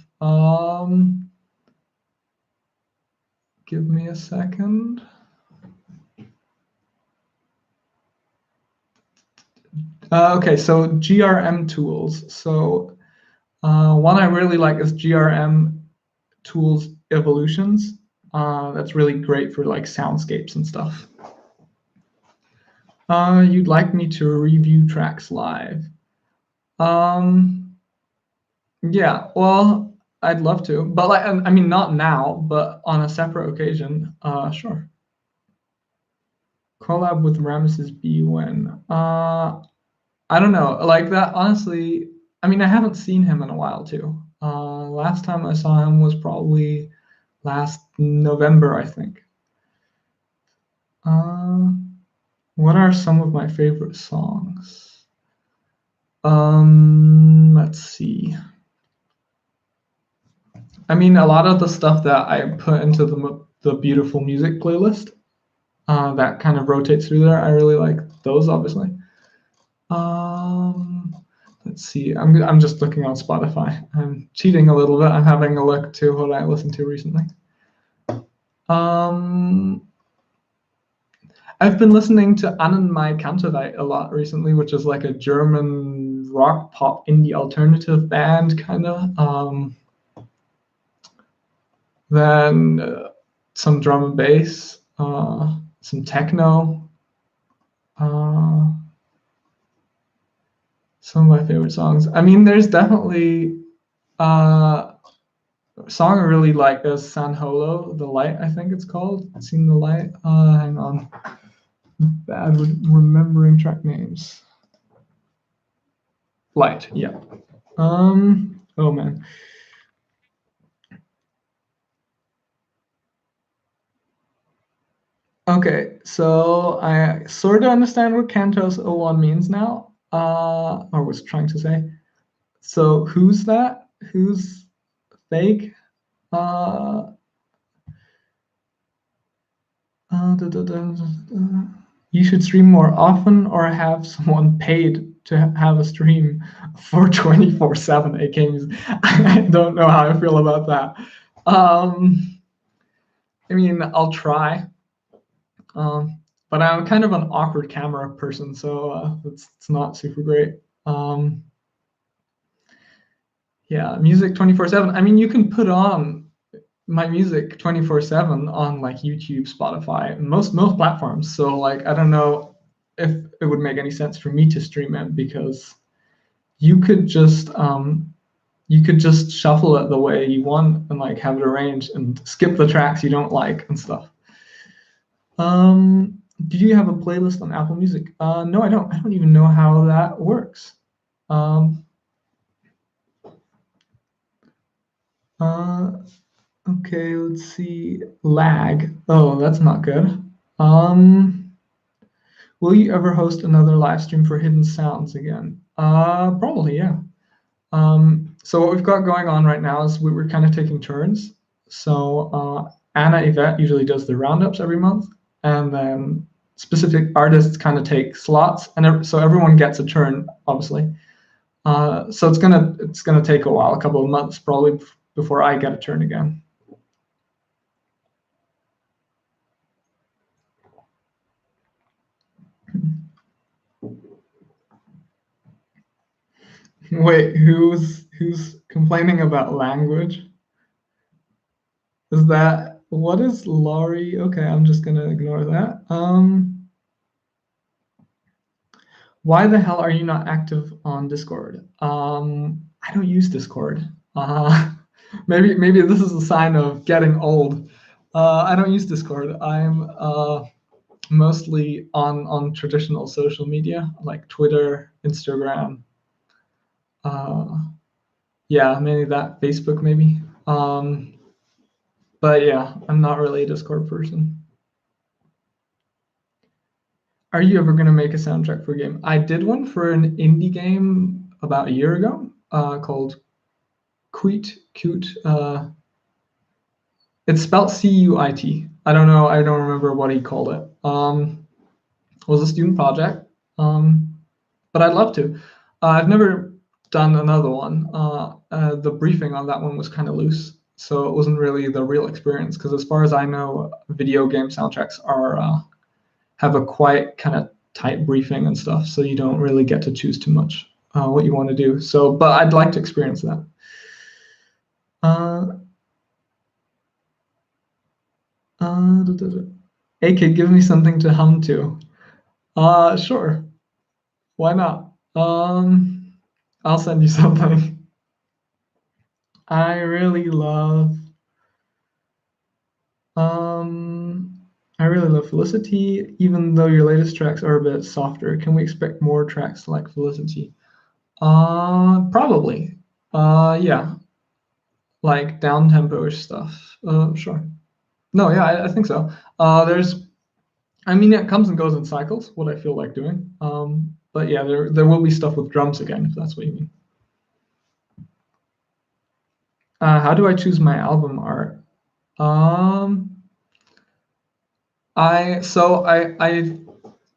Give me a second. Okay, so GRM tools. So one I really like is GRM tools evolutions. That's really great for like soundscapes and stuff. You'd like me to review tracks live? Yeah, well, I'd love to, but like, I mean, not now, but on a separate occasion. Sure. Collab with Ramesses B when? I don't know. Like that, honestly. I mean, I haven't seen him in a while too. Last time I saw him was probably last November, I think. What are some of my favorite songs? Let's see. I mean, a lot of the stuff that I put into the beautiful music playlist, that kind of rotates through there. I really like those, obviously. Let's see. I'm just looking on Spotify. I'm cheating a little bit. I'm having a look to what I listened to recently. I've been listening to Annenmai Kantereit a lot recently, which is like a German rock pop indie alternative band, kind of. Then some drum and bass, some techno. Some of my favorite songs. I mean, there's definitely a song I really like is San Holo, The Light, I think it's called. Seen the Light. Hang on. Bad with remembering track names. Light, yeah. Oh man. Okay, so I sort of understand what Cantos 01 means now. Or was trying to say. So who's that? Who's fake? You should stream more often or have someone paid to have a stream for 24/7 AK music. I don't know how I feel about that. I mean, I'll try. But I'm kind of an awkward camera person, so it's not super great. Yeah, music 24/7. I mean, you can put on my music 24/7 on like YouTube, Spotify, most platforms. So like, I don't know if it would make any sense for me to stream it, because you could just shuffle it the way you want and like have it arranged and skip the tracks you don't like and stuff. Do you have a playlist on Apple Music? No, I don't. I don't even know how that works. Okay, let's see. Lag. Oh, that's not good. Will you ever host another live stream for Hidden Sounds again? Probably, yeah. So what we've got going on right now is we're kind of taking turns. So Anna Yvette usually does the roundups every month, and then specific artists kind of take slots, and so everyone gets a turn, obviously. So it's gonna take a while, a couple of months probably, before I get a turn again. Wait, who's complaining about language? Is that, what is Laurie? Okay, I'm just gonna ignore that. Why the hell are you not active on Discord? I don't use Discord. Maybe this is a sign of getting old. I don't use Discord. I'm mostly on traditional social media like Twitter, Instagram. Yeah, maybe that, Facebook maybe. But yeah, I'm not really a Discord person. Are you ever gonna make a soundtrack for a game? I did one for an indie game about a year ago, called Cuit. Cute. It's spelled Cuit. I don't know. I don't remember what he called it. It was a student project. But I'd love to. I've never done another one. The briefing on that one was kind of loose, so it wasn't really the real experience. Because as far as I know, video game soundtracks are have a quite kind of tight briefing and stuff, so you don't really get to choose too much what you want to do. So, but I'd like to experience that. AK, give me something to hum to. Sure. Why not? I'll send you something. I really love I really love Felicity, even though your latest tracks are a bit softer. Can we expect more tracks like Felicity? Probably. Yeah, like down-tempo-ish stuff. Sure. No, yeah, I think so. I mean, it comes and goes in cycles, what I feel like doing. But yeah, there will be stuff with drums again, if that's what you mean. How do I choose my album art? I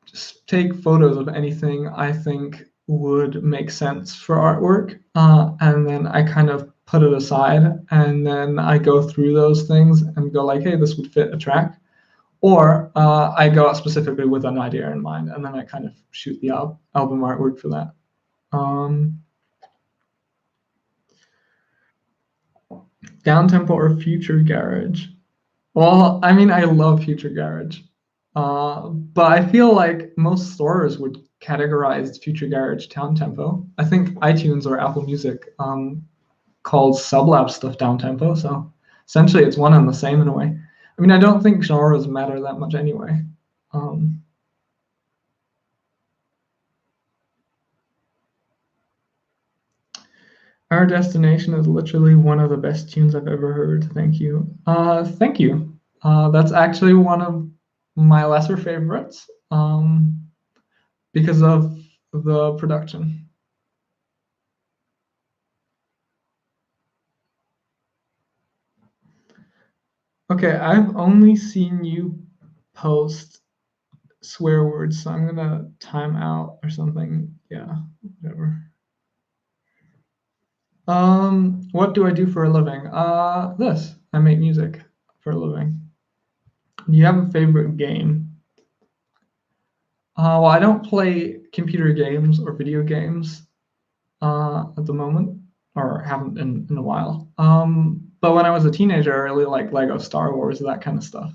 just take photos of anything I think would make sense for artwork, and then I kind of put it aside, and then I go through those things and go like, hey, this would fit a track, or I go out specifically with an idea in mind, and then I kind of shoot the album artwork for that. Down tempo or future garage? Well, I mean, I love future garage. But I feel like most stores would categorize Future Garage down tempo. I think iTunes or Apple Music calls Sublab stuff down tempo. So essentially, it's one and the same in a way. I mean, I don't think genres matter that much anyway. Our Destination is literally one of the best tunes I've ever heard. Thank you. Thank you. That's actually one of my lesser favorites because of the production. Okay, I've only seen you post swear words, so I'm gonna time out or something. Yeah, whatever. What do I do for a living? This. I make music for a living. Do you have a favorite game? Well, I don't play computer games or video games at the moment, or haven't in a while. But when I was a teenager, I really liked Lego Star Wars, that kind of stuff.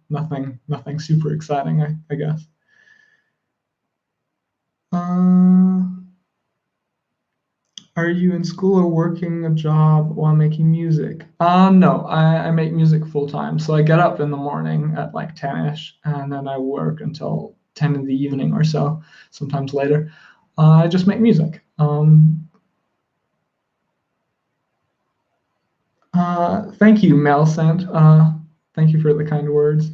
Nothing super exciting, I guess. Are you in school or working a job while making music? No, I make music full time. So I get up in the morning at like 10ish, and then I work until 10 in the evening or so, sometimes later. I just make music. Thank you, Melcent. Thank you for the kind words.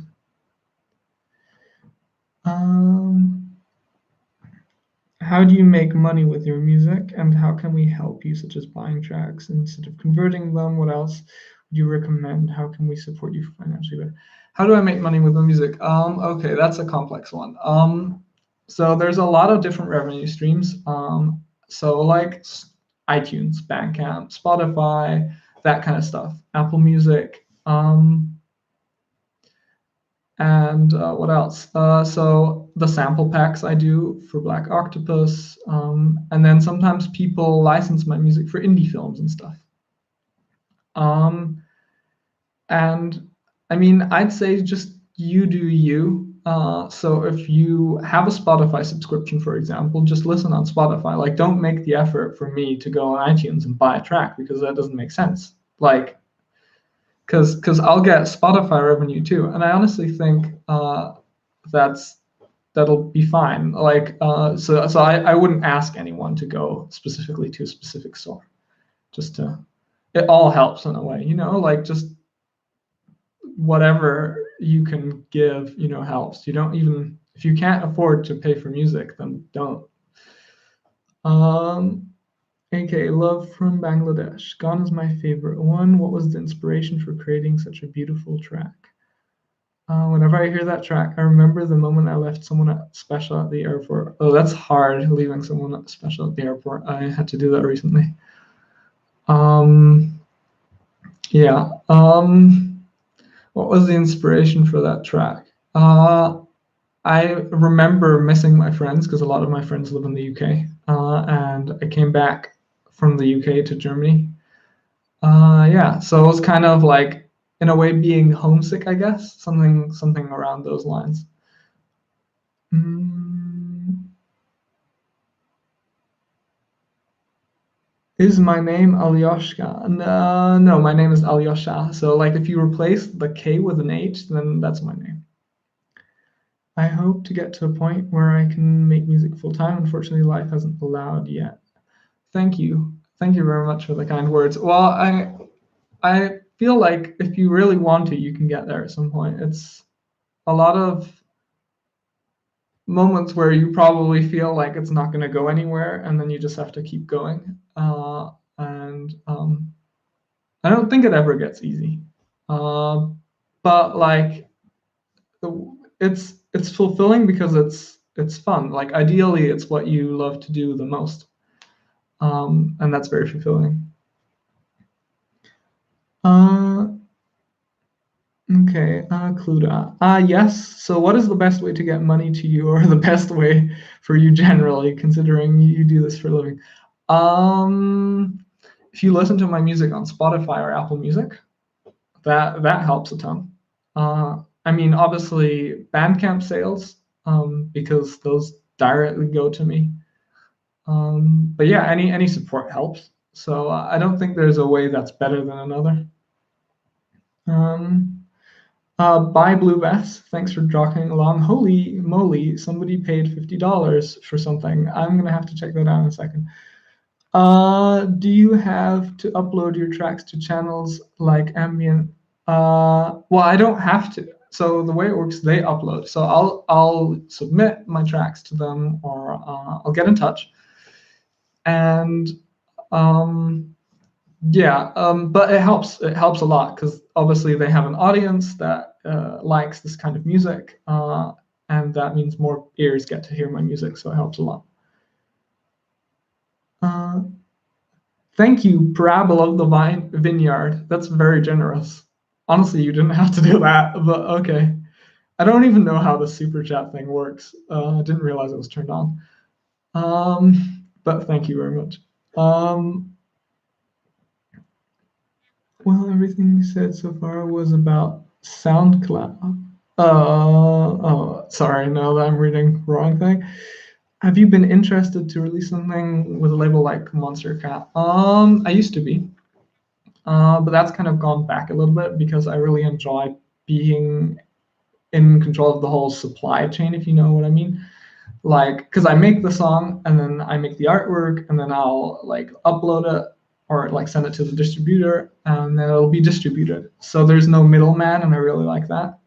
How do you make money with your music, and how can we help you, such as buying tracks instead of converting them? What else would you recommend? How can we support you financially better? How do I make money with my music? Okay, that's a complex one. So there's a lot of different revenue streams. So like iTunes, Bandcamp, Spotify, that kind of stuff, Apple Music. And what else? So the sample packs I do for Black Octopus, and then sometimes people license my music for indie films and stuff. And I mean, I'd say just you do you. So if you have a Spotify subscription, for example, just listen on Spotify. Like, don't make the effort for me to go on iTunes and buy a track, because that doesn't make sense. Like, because I'll get Spotify revenue too, and I honestly think that'll be fine. Like, so I wouldn't ask anyone to go specifically to a specific store. Just to, it all helps in a way, like, just whatever you can give, helps. You don't even, if you can't afford to pay for music, then don't. AK, Love from Bangladesh. Gone is my favorite one. What was the inspiration for creating such a beautiful track? Whenever I hear that track, I remember the moment I left someone special at the airport. Oh, that's hard, leaving someone special at the airport. I had to do that recently. Yeah. What was the inspiration for that track? I remember missing my friends, because a lot of my friends live in the UK, and I came back from the UK to Germany. Yeah, so it was kind of like, in a way, being homesick, I guess, something around those lines. Is my name Alyoshka? No, my name is Alyosha. So, like, if you replace the K with an H, then that's my name. I hope to get to a point where I can make music full time. Unfortunately, life hasn't allowed yet. Thank you. Thank you very much for the kind words. Well, I feel like if you really want to, you can get there at some point. It's a lot of moments where you probably feel like it's not going to go anywhere, and then you just have to keep going. And I don't think it ever gets easy. But like, it's fulfilling because it's fun. Like, ideally, it's what you love to do the most, and that's very fulfilling. Okay, Cluda. Yes. So, what is the best way to get money to you, or the best way for you generally, considering you do this for a living? If you listen to my music on Spotify or Apple Music, that helps a ton. I mean, obviously, Bandcamp sales, because those directly go to me. But yeah, any support helps. So I don't think there's a way that's better than another. Bye Blue Bass. Thanks for jogging along. Holy moly, somebody paid $50 for something. I'm gonna have to check that out in a second. Do you have to upload your tracks to channels like Ambient? Well, I don't have to. So the way it works, they upload. So I'll submit my tracks to them, or I'll get in touch. And yeah, but it helps. It helps a lot, because obviously they have an audience that likes this kind of music, and that means more ears get to hear my music. So it helps a lot. Thank you, Parable of the Vineyard. That's very generous. Honestly, you didn't have to do that, but okay. I don't even know how the super chat thing works. I didn't realize it was turned on. But thank you very much. Well, everything you said so far was about SoundCloud. Oh, sorry, no, I'm reading the wrong thing. Have you been interested to release something with a label like Monstercat? I used to be, but that's kind of gone back a little bit, because I really enjoy being in control of the whole supply chain, if you know what I mean. Like, because I make the song, and then I make the artwork, and then I'll like upload it, or like send it to the distributor, and then it'll be distributed. So there's no middleman, and I really like that.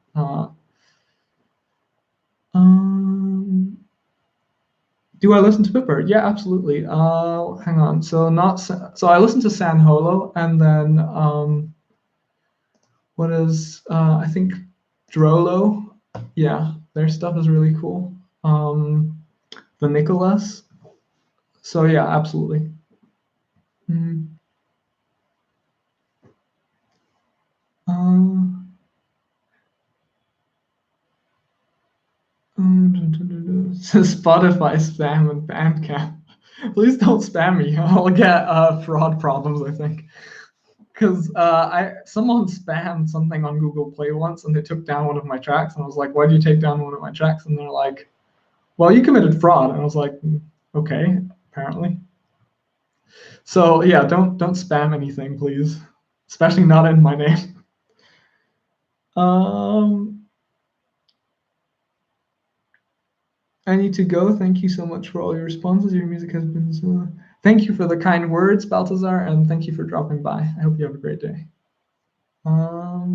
Do I listen to Pipper? Yeah, absolutely. Hang on. So I listen to San Holo, and then what is I think Drolo. Yeah, their stuff is really cool. The Nicholas. So yeah, absolutely. Spotify spam and Bandcamp. Please don't spam me. I'll get fraud problems, I think. because someone spammed something on Google Play once, and they took down one of my tracks, and I was like, "Why do you take down one of my tracks?" And they're like, "Well, you committed fraud." And I was like, "Okay, apparently." So yeah, don't spam anything, please, especially not in my name. I need to go. Thank you so much for all your responses. Your music has been so. Thank you for the kind words, Baltazar, and thank you for dropping by. I hope you have a great day. How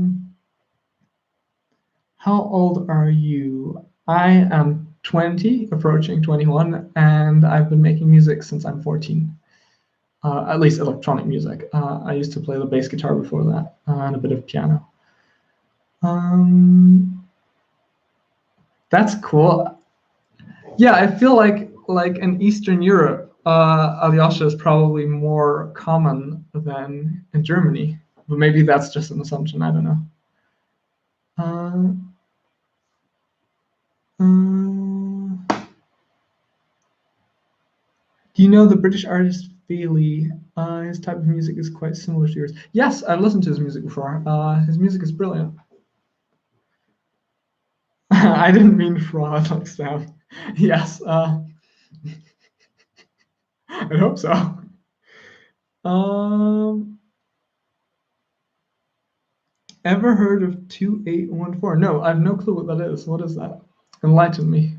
old are you? I am 20, approaching 21, and I've been making music since I'm 14. At least electronic music. I used to play the bass guitar before that, and a bit of piano. That's cool. Yeah, I feel like in Eastern Europe, Alyosha is probably more common than in Germany. But maybe that's just an assumption. I don't know. Do you know the British artist Feely? His type of music is quite similar to yours. Yes, I've listened to his music before. His music is brilliant. I didn't mean fraud like Sam. Yes, I hope so. Ever heard of 2814? No, I have no clue what that is. What is that? Enlighten me.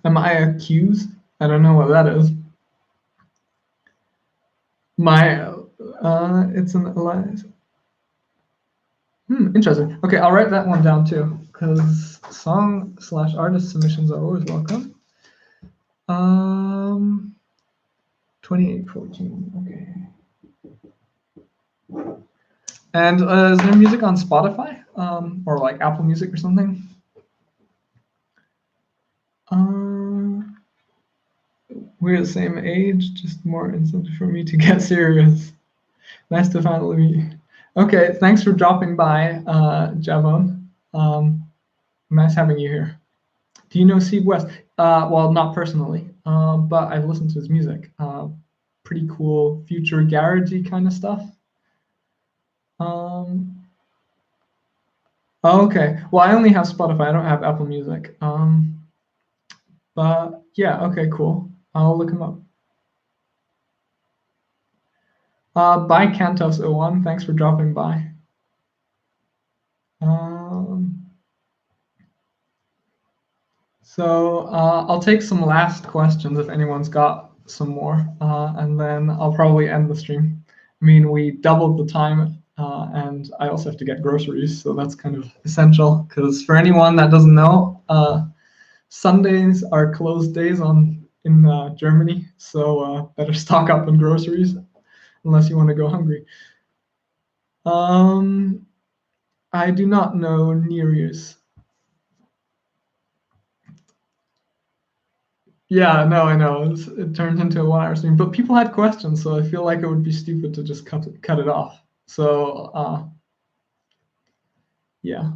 Am I accused? I don't know what that is. It's an alliance. Interesting. Okay, I'll write that one down too, because song/artist submissions are always welcome. 2814. Okay. And is there music on Spotify, or like Apple Music or something? We're the same age, just more incentive for me to get serious. Nice to finally meet. Okay, thanks for dropping by, Javon. Nice having you here. Do you know Steve West? Well, not personally, but I've listened to his music. Pretty cool, future garagey kind of stuff. Okay. Well, I only have Spotify. I don't have Apple Music. But yeah, okay, cool. I'll look him up. Bye, Cantos01. Thanks for dropping by. So I'll take some last questions if anyone's got some more, and then I'll probably end the stream. I mean, we doubled the time, and I also have to get groceries, so that's kind of essential. Because for anyone that doesn't know, Sundays are closed days in Germany, so better stock up on groceries unless you want to go hungry. I do not know Nereus. Yeah, no, I know. It turned into a 1 hour stream, but people had questions, so I feel like it would be stupid to just cut it off. So yeah.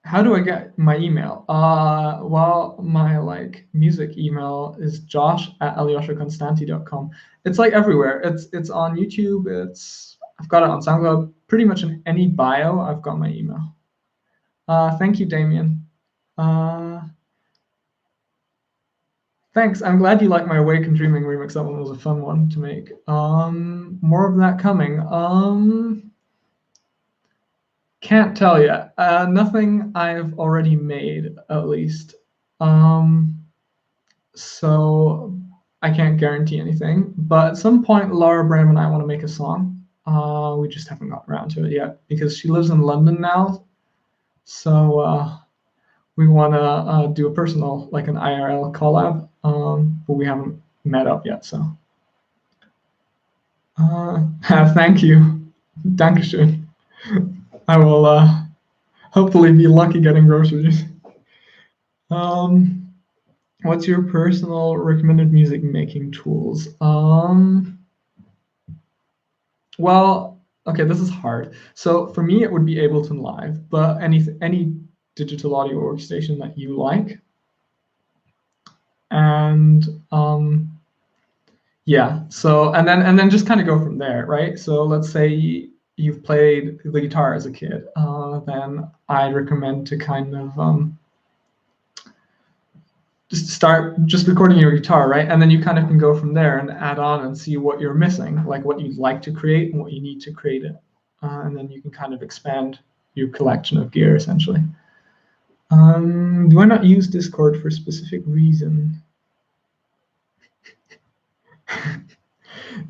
How do I get my email? Well, my music email is josh@alyoshakonstanty.com. It's like everywhere. It's on YouTube. I've got it on SoundCloud. Pretty much in any bio, I've got my email. Thank you, Damien. Thanks. I'm glad you like my Awake and Dreaming remix. That one was a fun one to make. More of that coming. Can't tell yet. Nothing I've already made, at least. So I can't guarantee anything. But at some point, Laura Bram and I want to make a song. We just haven't gotten around to it yet because she lives in London now. So we want to do a personal, like an IRL collab, but we haven't met up yet. So thank you. Dankeschön. I will hopefully be lucky getting groceries. What's your personal recommended music making tools? Well, Okay, this is hard. So for me, it would be Ableton Live, but any digital audio workstation that you like. And yeah, so and then just kind of go from there, right? So let's say you've played the guitar as a kid, then I'd recommend to kind of just start just recording your guitar, right? And then you kind of can go from there and add on and see what you're missing, like what you'd like to create and what you need to create it. And then you can kind of expand your collection of gear essentially. Do I not use Discord for a specific reason?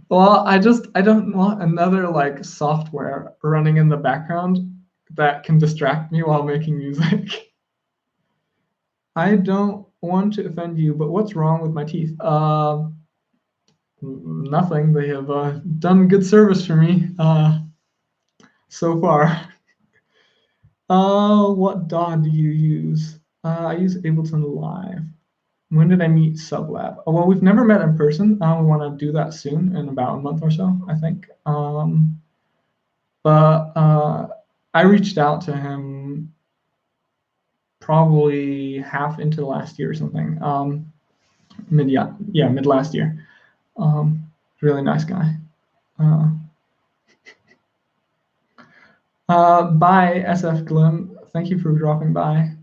Well, I don't want another like software running in the background that can distract me while making music. I don't want to offend you, but what's wrong with my teeth? Nothing. They have done good service for me so far. What DAW do you use? I use Ableton Live. When did I meet Sublab? Oh, well, we've never met in person. We want to do that soon, in about a month or so, I think. But I reached out to him probably half into last year or something. Mid last year. Really nice guy. Bye, SF Glim. Thank you for dropping by.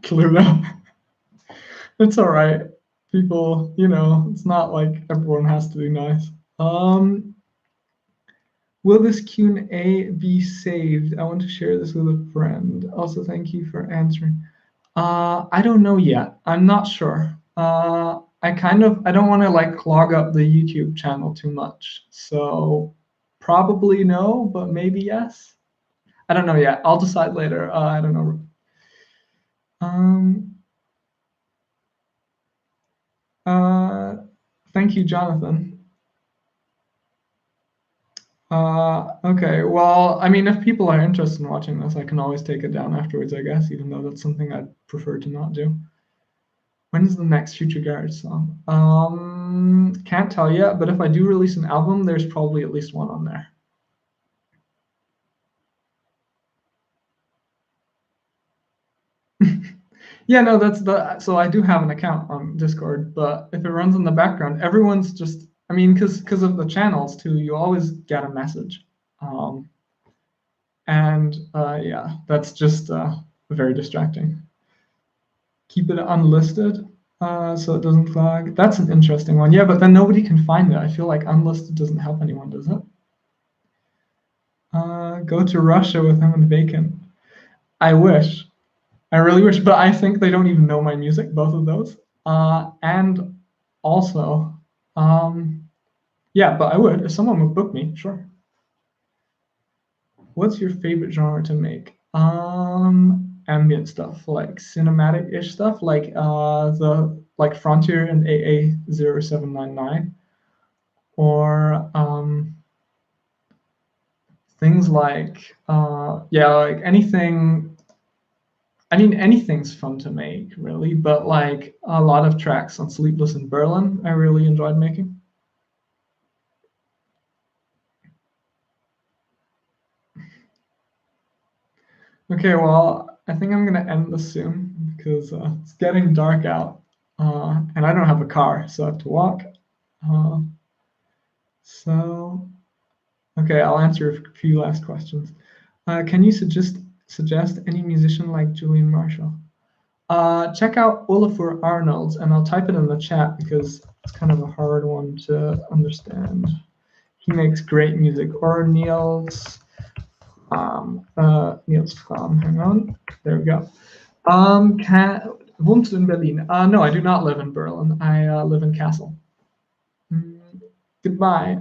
Pluto. It's all right. People, it's not like everyone has to be nice. Will this Q&A be saved? I want to share this with a friend. Also, thank you for answering. I don't know yet. I'm not sure. I don't want to like clog up the YouTube channel too much. So probably no, but maybe yes. I don't know yet. I'll decide later. I don't know. Thank you, Jonathan. Okay, well, I mean, if people are interested in watching this, I can always take it down afterwards, I guess, even though that's something I'd prefer to not do. When's the next Future Garage song? Can't tell yet, but if I do release an album, there's probably at least one on there. Yeah, no, so I do have an account on Discord, but if it runs in the background, everyone's just, I mean, because of the channels too, you always get a message. And yeah, that's just very distracting. Keep it unlisted so it doesn't flag. That's an interesting one. Yeah, but then nobody can find it. I feel like unlisted doesn't help anyone, does it? Go to Russia with him and Vacant. I wish. I really wish, but I think they don't even know my music, both of those. And also, yeah, but I would. If someone would book me, sure. What's your favorite genre to make? Ambient stuff, like cinematic-ish stuff, like like Frontier and AA0799, or things like yeah, like anything. I mean, anything's fun to make, really, but like a lot of tracks on Sleepless in Berlin, I really enjoyed making. Okay, well, I think I'm gonna end this soon because it's getting dark out, and I don't have a car, so I have to walk. So, okay, I'll answer a few last questions. Can you suggest any musician like Julian Marshall? Check out Olafur Arnolds, and I'll type it in the chat because it's kind of a hard one to understand. He makes great music. Or Niels Fram. Hang on, there we go. Wohnst du in Berlin? No, I do not live in Berlin. I live in Kassel. Goodbye.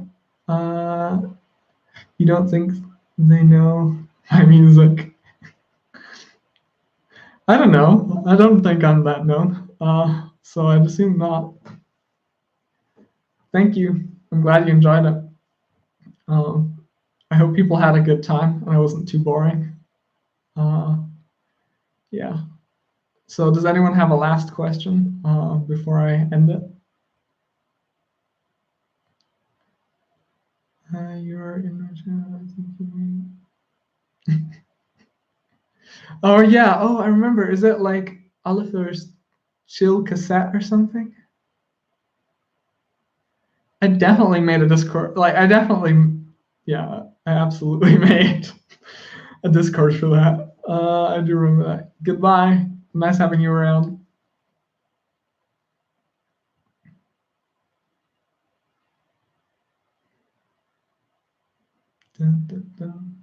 You don't think they know my music? I don't know. I don't think I'm that known. So I'd assume not. Thank you. I'm glad you enjoyed it. I hope people had a good time and I wasn't too boring. Yeah. So does anyone have a last question before I end it? You're in. Oh yeah. Oh, I remember. Is it like Oliver's chill cassette or something? I definitely made a Discord. Like I definitely, yeah, I absolutely made a Discord for that. I do remember that. Goodbye. Nice having you around. Dun, dun, dun.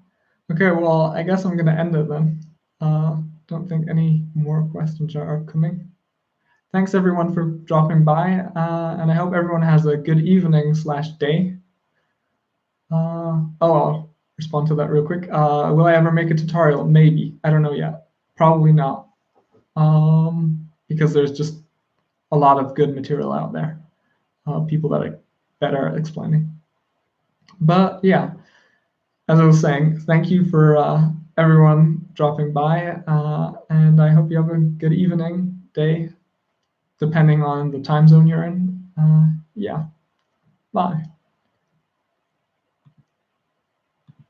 Okay, well, I guess I'm gonna end it then. Don't think any more questions are coming. Thanks everyone for dropping by, and I hope everyone has a good evening / day. I'll respond to that real quick. Will I ever make a tutorial? Maybe. I don't know yet. Probably not. Because there's just a lot of good material out there. People that are explaining. But yeah, as I was saying, thank you for everyone dropping by, and I hope you have a good evening, day, depending on the time zone you're in. Yeah, bye.